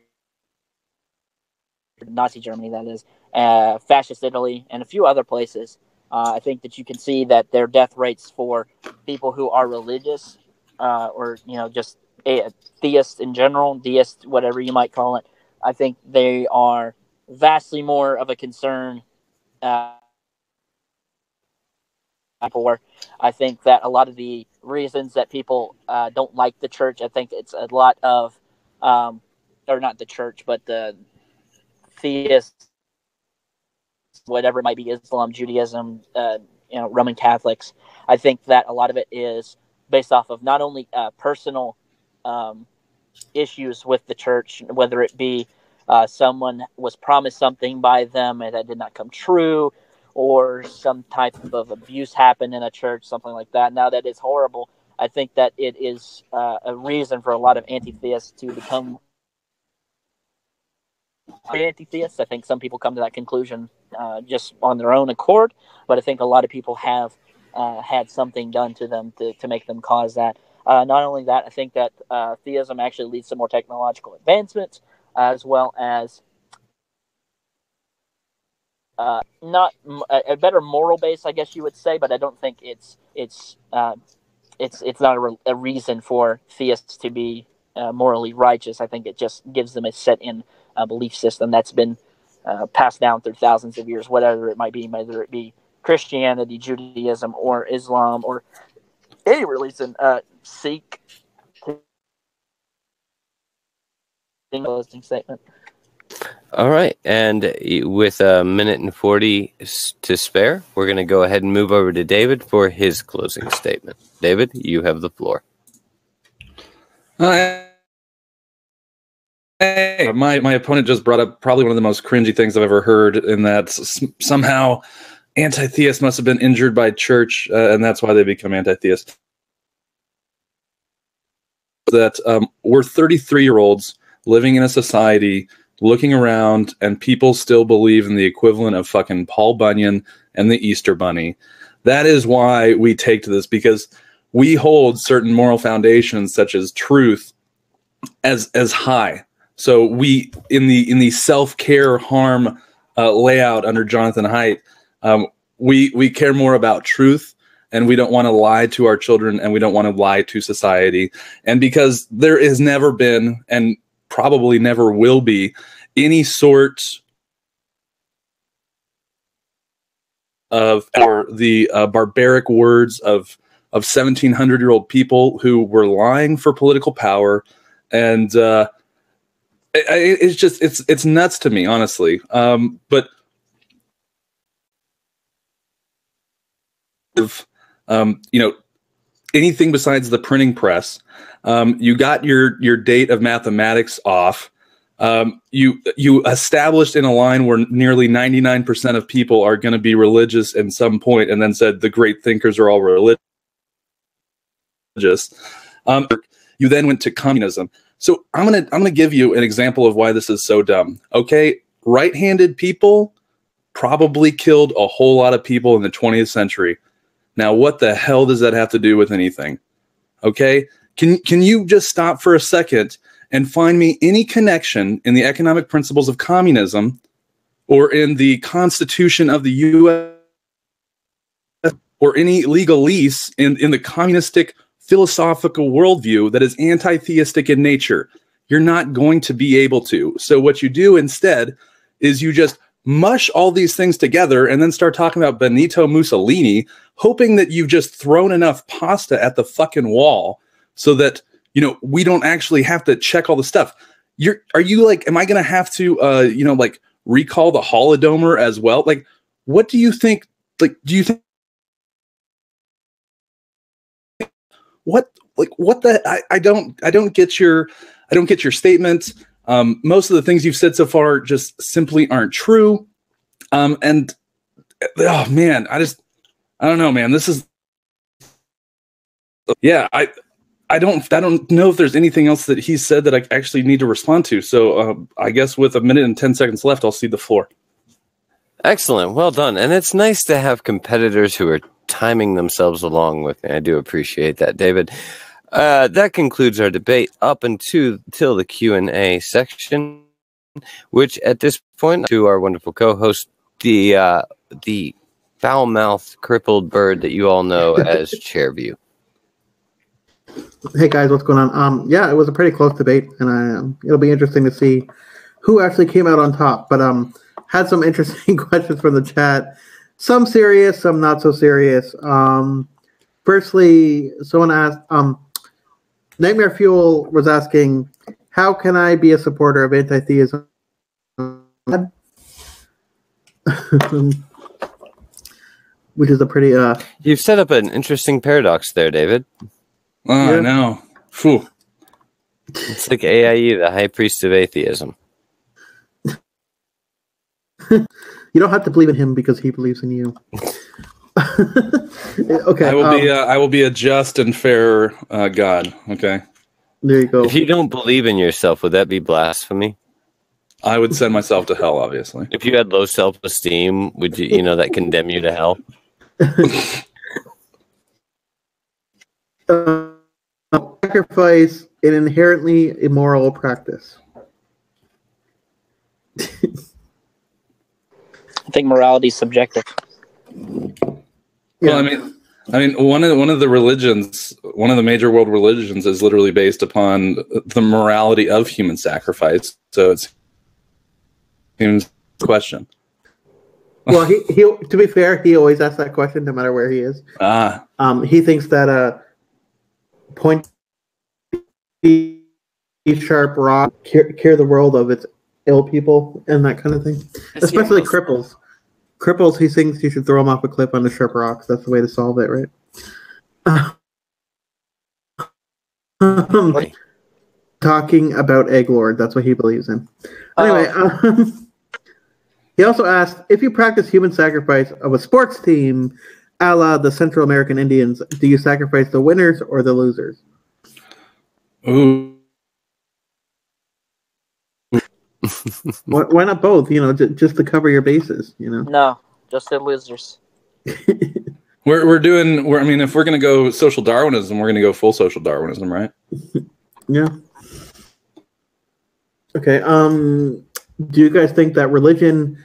Nazi Germany, that is, fascist Italy, and a few other places. I think that you can see that their death rates for people who are religious, or just theists in general, deists, whatever you might call it. I think they are vastly more of a concern. For I think that a lot of the reasons that people don't like the church, I think it's a lot of, or not the church, but the theists, whatever it might be, Islam, Judaism, Roman Catholics. I think that a lot of it is based off of not only personal issues with the church, whether it be someone was promised something by them and that did not come true, or some type of abuse happened in a church, something like that. Now, that is horrible. I think that it is a reason for a lot of anti-theists to become anti-theists. I think some people come to that conclusion just on their own accord, but I think a lot of people have had something done to them to make them cause that. Not only that, I think that theism actually leads to more technological advancements, as well as not a better moral base, I guess you would say, but I don't think it's not a reason for theists to be morally righteous. I think it just gives them a set-in belief system that's been passed down through thousands of years, whatever it might be, whether it be Christianity, Judaism, or Islam, or any religion. Sikh. Closing statement. All right, and with a minute and 40 to spare, we're going to go ahead and move over to David for his closing statement. David, you have the floor. My opponent just brought up probably one of the most cringy things I've ever heard, in that somehow anti-theists must have been injured by church, and that's why they become anti-theists. That we're 33-year-olds living in a society, looking around, and people still believe in the equivalent of fucking Paul Bunyan and the Easter Bunny. That is why we take to this, because we hold certain moral foundations, such as truth, as high. So we, in the self-care harm layout under Jonathan Haidt, we care more about truth, and we don't want to lie to our children, and we don't want to lie to society. And because there has never been, and probably never will be, any sort of the barbaric words of 1700-year-old people who were lying for political power, and it's just it's nuts to me, honestly. But if anything besides the printing press, you got your date of mathematics off. You established in a line where nearly 99% of people are going to be religious at some point, and then said the great thinkers are all religious. You then went to communism. So I'm gonna give you an example of why this is so dumb. Okay, right-handed people probably killed a whole lot of people in the 20th century. Now, what the hell does that have to do with anything? Okay, can you just stop for a second and find me any connection in the economic principles of communism or in the Constitution of the U.S. or any legalese in the communistic philosophical worldview that is anti-theistic in nature? You're not going to be able to. So what you do instead is you just mush all these things together and then start talking about Benito Mussolini, hoping that you've just thrown enough pasta at the fucking wall so that, we don't actually have to check all the stuff. Are you like, am I going to have to, recall the Holodomor as well? Like, what do you think? Like, do you think what the I don't get your statement. Most of the things you've said so far just simply aren't true. And oh man, I don't know, man. This is I don't know if there's anything else that he said that I actually need to respond to. So I guess with a minute and 10 seconds left, I'll cede the floor. Excellent. Well done. And it's nice to have competitors who are timing themselves along with me. I do appreciate that, David. That concludes our debate up until the Q&A section, which at this point, to our wonderful co-host, the foul-mouthed, crippled bird that you all know as Chairview. Hey guys, what's going on? Yeah, it was a pretty close debate, and it'll be interesting to see who actually came out on top. But had some interesting questions from the chat. Some serious, some not so serious. Firstly, someone asked, Nightmare Fuel was asking, how can I be a supporter of anti-theism? Which is a pretty... You've set up an interesting paradox there, David. Oh, yeah. I know. Phew. It's like AIE, the high priest of atheism. You don't have to believe in him because he believes in you. Okay. I will be a just and fair God. Okay. There you go. If you don't believe in yourself, would that be blasphemy? I would send myself to hell, obviously. If you had low self-esteem, would you that condemn you to hell? Sacrifice an inherently immoral practice. I think morality is subjective. Well, I mean, one of the religions, one of the major world religions, is literally based upon the morality of human sacrifice. So it's a question. Well, he to be fair, he always asks that question no matter where he is. He thinks that point sharp rock cure the world of its ill people and that kind of thing, especially cripples. Cripples, he thinks you should throw them off a cliff on the sharp rocks. That's the way to solve it, right? Talking about Egg Lord, that's what he believes in. Anyway, he also asked, if you practice human sacrifice of a sports team, a la the Central American Indians, do you sacrifice the winners or the losers? Ooh. Why not both? Just to cover your bases. No, just the losers. We're I mean, if we're going to go social Darwinism, we're going to go full social Darwinism, right? Yeah. Okay. Do you guys think that religion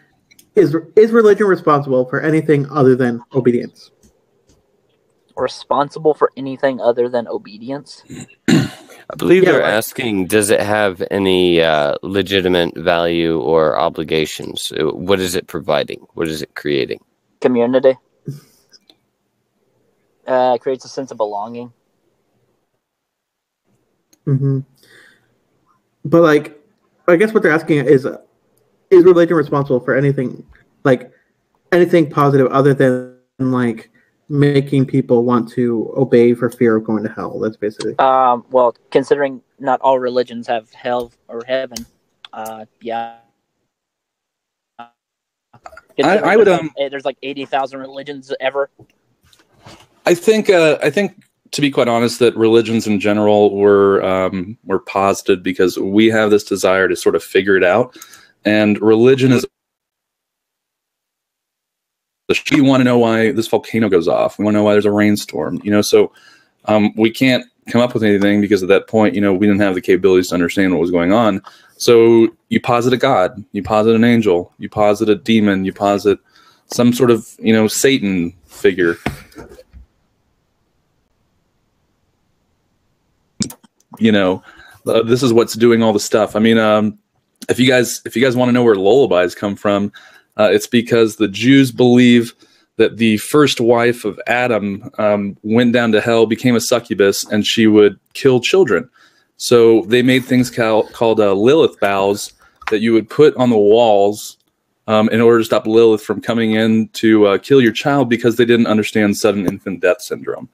is religion responsible for anything other than obedience? Responsible for anything other than obedience? I believe they're asking, does it have any legitimate value or obligations? What is it providing? What is it creating? Community. Creates a sense of belonging. Mm-hmm. But I guess what they're asking is religion responsible for anything positive other than making people want to obey for fear of going to hell? That's basically. Well, considering not all religions have hell or heaven, yeah. I would. There's 80,000 religions ever. I think to be quite honest, that religions in general were posited because we have this desire to sort of figure it out, and religion is. We want to know why this volcano goes off. We want to know why there's a rainstorm. So we can't come up with anything because at that point, we didn't have the capabilities to understand what was going on. So you posit a god, you posit an angel, you posit a demon, you posit some sort of, Satan figure. This is what's doing all the stuff. I mean, if you guys want to know where lullabies come from, it's because the Jews believe that the first wife of Adam went down to hell, became a succubus, and she would kill children. So they made things called Lilith boughs that you would put on the walls in order to stop Lilith from coming in to kill your child, because they didn't understand sudden infant death syndrome.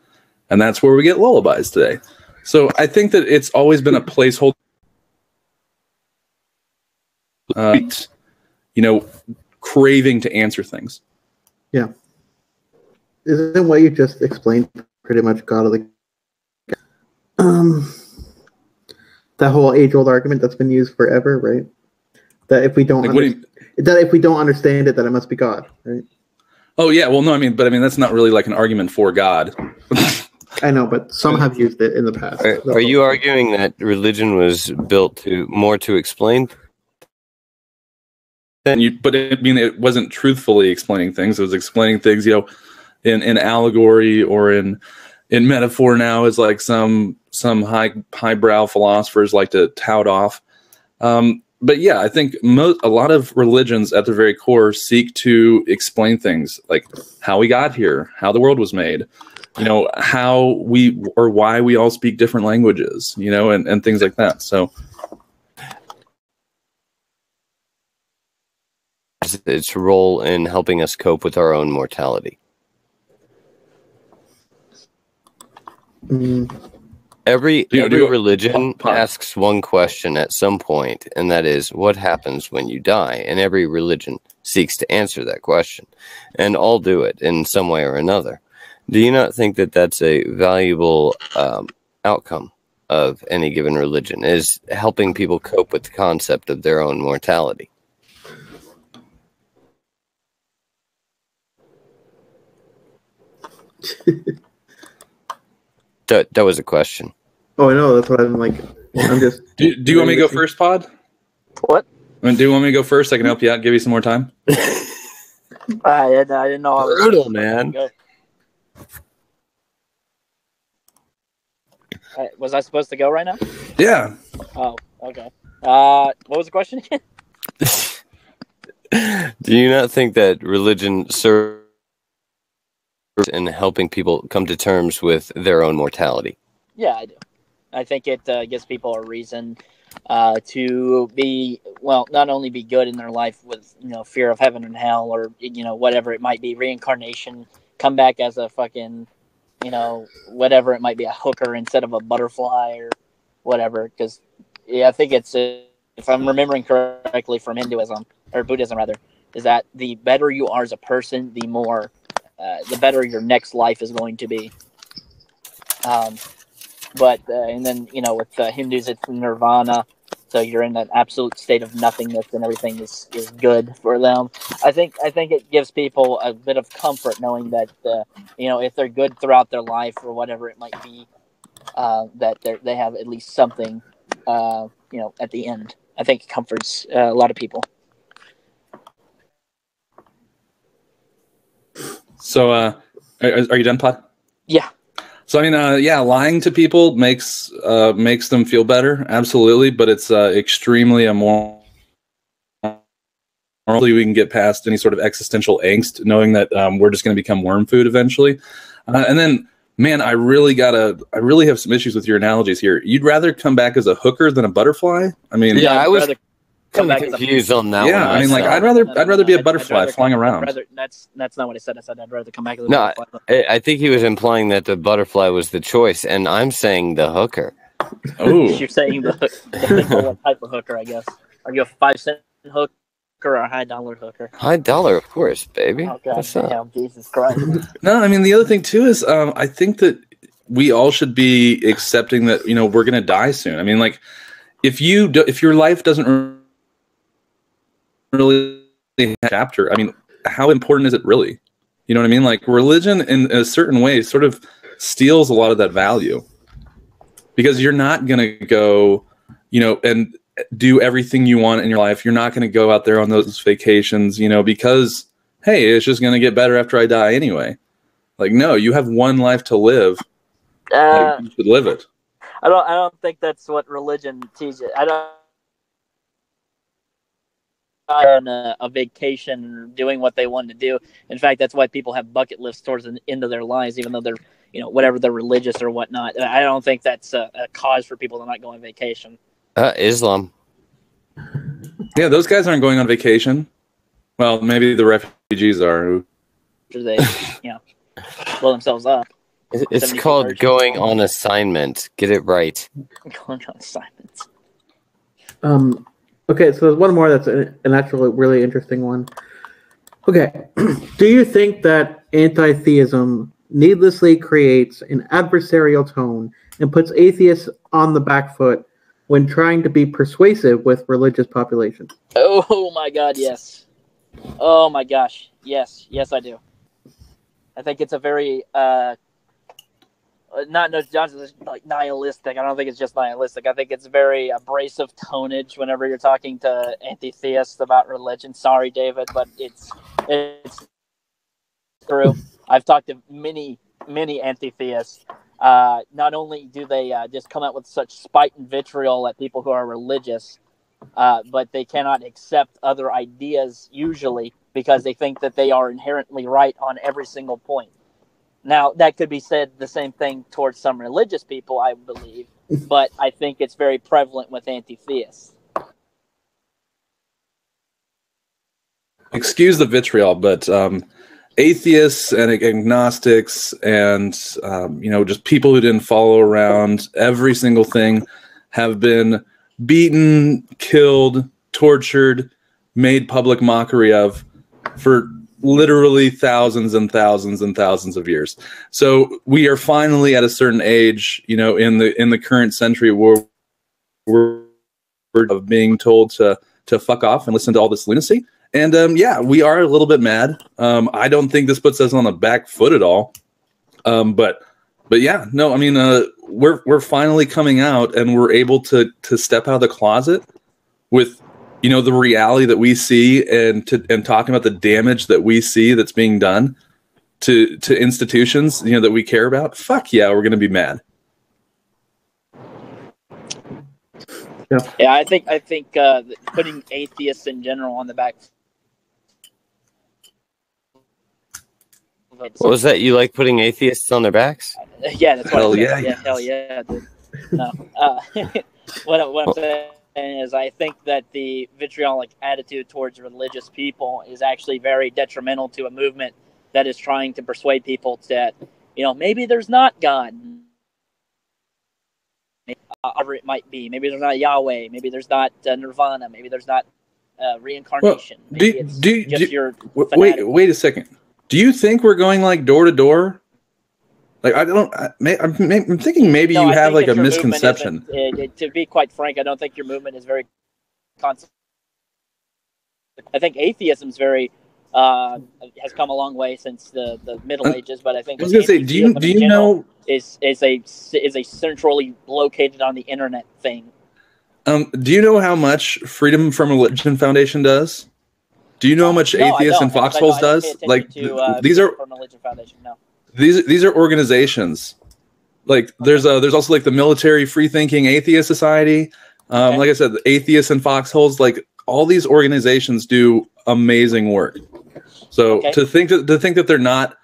and that's where we get lullabies today. So I think that it's always been a placeholder. Craving to answer things. Yeah. Isn't what you just explained pretty much God of the that whole age-old argument that's been used forever, right? That if we don't understand it, that it must be God, right? Oh yeah, well no, but that's not really like an argument for God. I know, but some have used it in the past. Are you arguing that religion was built to explain? It wasn't truthfully explaining things. It was explaining things, in allegory or in metaphor now, as like some highbrow philosophers like to tout off. But yeah, I think a lot of religions at their very core seek to explain things like how we got here, how the world was made, how or why we all speak different languages, and things like that. So its role in helping us cope with our own mortality. Every religion asks one question at some point, and that is, what happens when you die? And every religion seeks to answer that question, and all do it in some way or another. Do you not think that that's a valuable outcome of any given religion, is helping people cope with the concept of their own mortality? That was a question. Oh, I know. That's what I'm like. I'm just. Do you want me to go first, Pod? What? Do you want me to go first? I can help you out, give you some more time. I didn't know. Brutal, man. Was I supposed to go right now? Yeah. Oh, okay. What was the question again? Do you not think that religion serves in helping people come to terms with their own mortality? Yeah, I do. I think it gives people a reason to be, not only be good in their life with, fear of heaven and hell, or, whatever it might be, reincarnation, come back as a fucking, whatever it might be, a hooker instead of a butterfly or whatever. Because, I think it's, if I'm remembering correctly from Hinduism, or Buddhism rather, is that the better you are as a person, the better your next life is going to be. And then, with the Hindus, it's nirvana. So you're in that absolute state of nothingness and everything is good for them. I think it gives people a bit of comfort knowing that, if they're good throughout their life or whatever it might be, that they have at least something, at the end. I think it comforts a lot of people. So, are you done, Pod? Yeah. So, lying to people makes them feel better, absolutely, but it's extremely immoral. Normally, we can get past any sort of existential angst, knowing that we're just going to become worm food eventually. And then, man, I really have some issues with your analogies here. You'd rather come back as a hooker than a butterfly? I was kind of confused on that. Yeah, one. I'd rather be a butterfly flying around. That's not what I said. I said I'd rather come back as a butterfly. I think he was implying that the butterfly was the choice, and I'm saying the hooker. Oh, you're saying what type of hooker? I guess. Are you a 5-cent hooker or a $high hooker? $high, of course, baby. Oh God, damn, Jesus Christ! No, the other thing too is I think that we all should be accepting that we're gonna die soon. If your life doesn't really chapter, how important is it really? You know what I mean? Like, religion in a certain way sort of steals a lot of that value, because you're not going to go, and do everything you want in your life. You're not going to go out there on those vacations, because, hey, it's just going to get better after I die anyway. Like, no, you have one life to live. You should live it. I don't think that's what religion teaches. I don't. On a vacation or doing what they want to do. In fact, that's why people have bucket lists towards the end of their lives, even though they're, whatever they're religious or whatnot. I don't think that's a cause for people to not go on vacation. Islam. Yeah, those guys aren't going on vacation. Well, maybe the refugees are. They, blow themselves up. It's 72 called versions. going on assignment. Get it right. Going on assignments. Okay, so there's one more that's an actually really interesting one. Okay, do you think that anti-theism needlessly creates an adversarial tone and puts atheists on the back foot when trying to be persuasive with religious populations? Oh my God, yes. Oh my gosh, yes, I do. I think it's a very not just like nihilistic. I don't think it's just nihilistic. I think it's very abrasive tonage whenever you're talking to anti-theists about religion. Sorry, David, but it's true. I've talked to many anti-theists. Not only do they just come out with such spite and vitriol at people who are religious, but they cannot accept other ideas usually because they think that they are inherently right on every single point. Now, that could be said the same thing towards some religious people, I believe, but I think it's very prevalent with anti-theists. Excuse the vitriol, but atheists and agnostics and just people who didn't follow around every single thing have been beaten, killed, tortured, made public mockery of for literally thousands and thousands and thousands of years. So we are finally at a certain age, in the current century where we're of being told to fuck off and listen to all this lunacy. And we are a little bit mad. I don't think this puts us on the back foot at all. But yeah, no, I mean, we're finally coming out and we're able to step out of the closet with the reality that we see and talking about the damage that we see that's being done to institutions, that we care about. Fuck yeah, we're going to be mad. Yeah, I think putting atheists in general on the back. What was that? You like putting atheists on their backs? Yeah, that's what Hell I yeah. said. Yeah, hell yeah, dude. No. What I'm saying is I think that the vitriolic attitude towards religious people is actually very detrimental to a movement that is trying to persuade people that, maybe there's not God. Whatever it might be. Maybe there's not Yahweh. Maybe there's not Nirvana. Maybe there's not reincarnation. Well, wait a second. Do you think we're going like door to door? Like I'm thinking maybe you have like a misconception. To be quite frank, I don't think your movement is very constant. I think atheism is very has come a long way since the Middle Ages, but I think I was going to say, do you know is a centrally located on the internet thing. Do you know how much Freedom from Religion Foundation does? Do you know how much Atheists and Foxholes does? Like these are from Religion Foundation. No. These are organizations. Like there's also like the Military Free Thinking Atheist Society. Okay. Like I said, the Atheists and Foxholes, like all these organizations do amazing work. So to think that they're not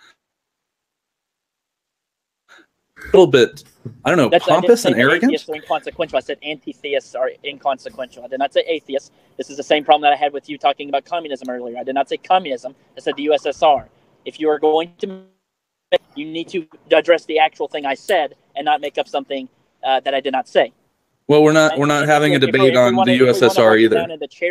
a little bit, I don't know, pompous and arrogant. Atheists are inconsequential. I said anti-theists are inconsequential. I did not say atheists. This is the same problem that I had with you talking about communism earlier. I did not say communism. I said the USSR. If you are going to, you need to address the actual thing I said and not make up something that I did not say. Well, we're not having a debate on the USSR either.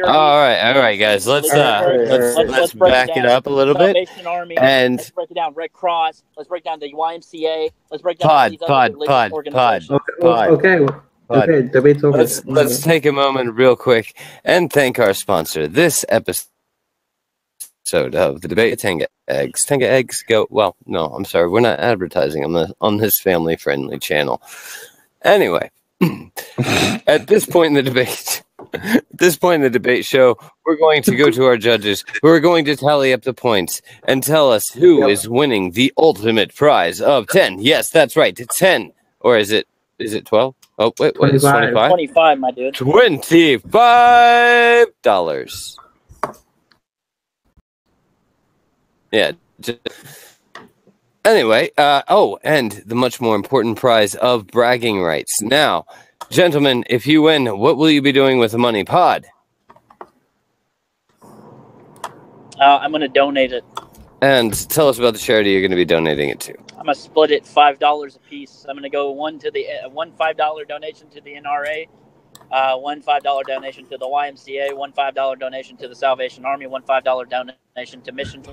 All right, guys. Let's back it up a little bit. Army, and let's break it down. Red Cross. Let's break down the YMCA. Let's break down Pod. Okay, debate's over. Let's take a moment real quick and thank our sponsor. This episode of the debate, Tenga Eggs. Tenga Eggs go. Well, no, I'm sorry, we're not advertising on this family-friendly channel. Anyway. At this point in the debate show, we're going to go to our judges who are going to tally up the points and tell us who is winning the ultimate prize of 10. Yes, that's right, 10. Or is it 12? Oh, wait, what is 25? 25, my dude. $25. Yeah. Anyway, and the much more important prize of bragging rights. Now, gentlemen, if you win, what will you be doing with the money? Pod? I'm going to donate it. And tell us about the charity you're going to be donating it to. I'm gonna split it $5 a piece. I'm gonna go one $5 donation to the NRA, one $5 donation to the YMCA, one $5 donation to the Salvation Army, one $5 donation to Mission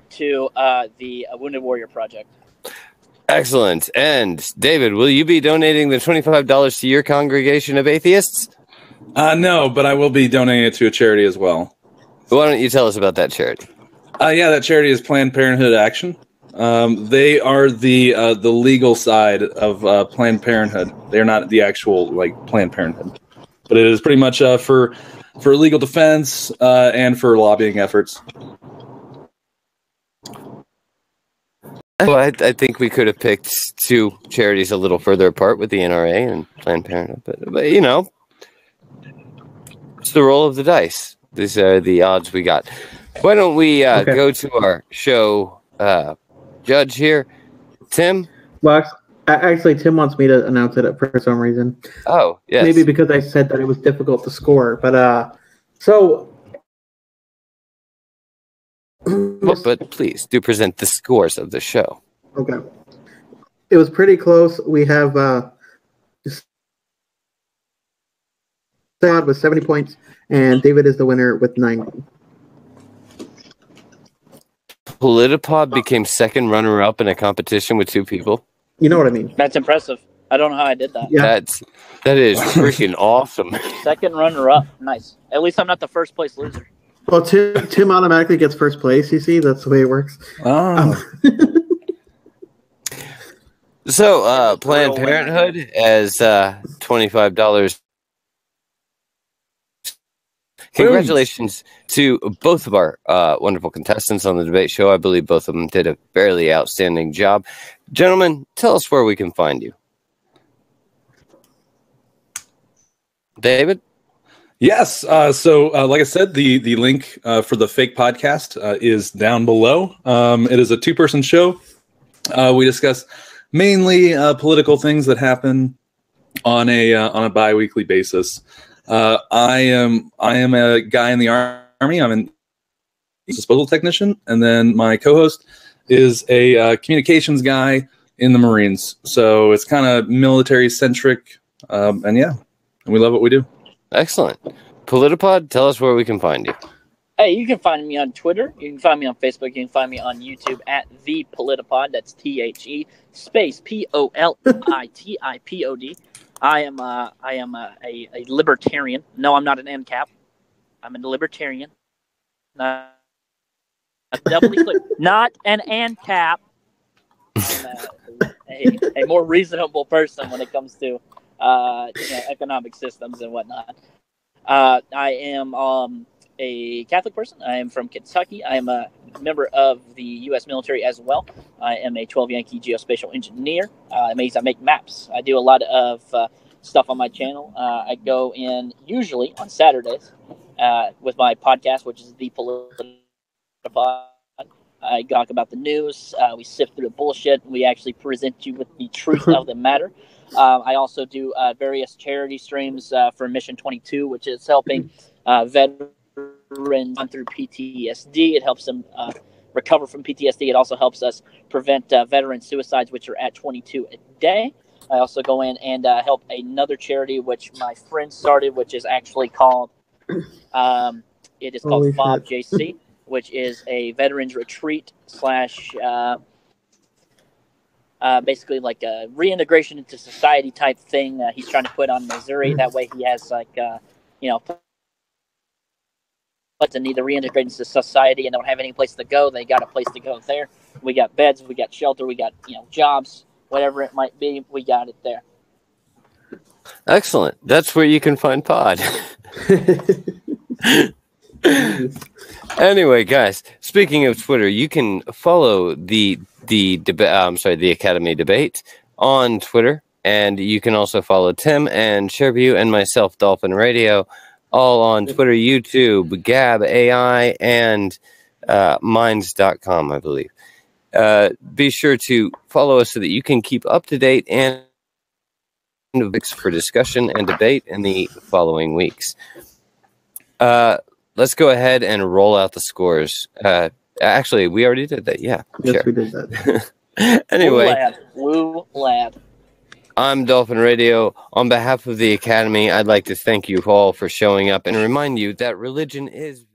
to the Wounded Warrior Project. Excellent. And David, will you be donating the $25 to your congregation of atheists? No, but I will be donating it to a charity as well. Why don't you tell us about that charity? Yeah, that charity is Planned Parenthood Action. They are the legal side of Planned Parenthood. They're not the actual Planned Parenthood, but it is pretty much for legal defense and for lobbying efforts. Well, I think we could have picked two charities a little further apart with the NRA and Planned Parenthood, but you know, it's the roll of the dice. These are the odds we got. Why don't we go to our show judge here, Tim? Well, actually, Tim wants me to announce it for some reason. Oh, yes. Maybe because I said that it was difficult to score, but so. But please do present the scores of the show. Okay. It was pretty close. We have Sad with 70 points, and David is the winner with 90. Politipod became second runner-up in a competition with two people. You know what I mean? That's impressive. I don't know how I did that. Yeah. That is freaking awesome. Second runner-up. Nice. At least I'm not the first place loser. Well, Tim automatically gets first place, you see? That's the way it works. Oh. So, Planned Parenthood as $25. Congratulations to both of our wonderful contestants on the debate show. I believe both of them did a fairly outstanding job. Gentlemen, tell us where we can find you. David? Yes. So, like I said, the link for the fake podcast is down below. It is a two-person show. We discuss mainly political things that happen on a bi-weekly basis. I am a guy in the Army. I'm a disposal technician, and then my co-host is a communications guy in the Marines. So it's kind of military-centric, and we love what we do. Excellent. Politipod, tell us where we can find you. Hey, you can find me on Twitter. You can find me on Facebook. You can find me on YouTube at The Politipod. That's THE space POLITIPOD. I am a libertarian. No, I'm not an NCAP. I'm a libertarian. Doubly clear. Not an ANCAP. A more reasonable person when it comes to economic systems and whatnot. I am a Catholic person. I am from Kentucky. I am a member of the U.S. military as well. I am a 12 Yankee geospatial engineer. It means I make maps. I do a lot of stuff on my channel. I go in usually on Saturdays with my podcast, which is The Politipod. I talk about the news. We sift through the bullshit. We actually present you with the truth of the matter. I also do various charity streams for Mission 22, which is helping veterans through PTSD. It helps them recover from PTSD. It also helps us prevent veteran suicides, which are at 22 a day. I also go in and help another charity, which my friend started, which is actually called it is called Bob JC, which is a veterans retreat / basically like a reintegration into society type thing. He's trying to put on Missouri. That way he has to need to reintegrate into society and don't have any place to go. They got a place to go there. We got beds, we got shelter, we got jobs, whatever it might be, we got it there. Excellent. That's where you can find Pod. Anyway, guys, speaking of Twitter, you can follow the Academy debate on Twitter, and you can also follow Tim and Chairview and myself, Dolphin Radio, all on Twitter, YouTube, Gab AI, and Minds.com, I believe. Be sure to follow us so that you can keep up to date and for discussion and debate in the following weeks. let's go ahead and roll out the scores. Actually, we already did that. Yeah. Yes, sure. we did that. Anyway, Woo lad. I'm Dolphin Radio. On behalf of the Academy, I'd like to thank you all for showing up and remind you that religion is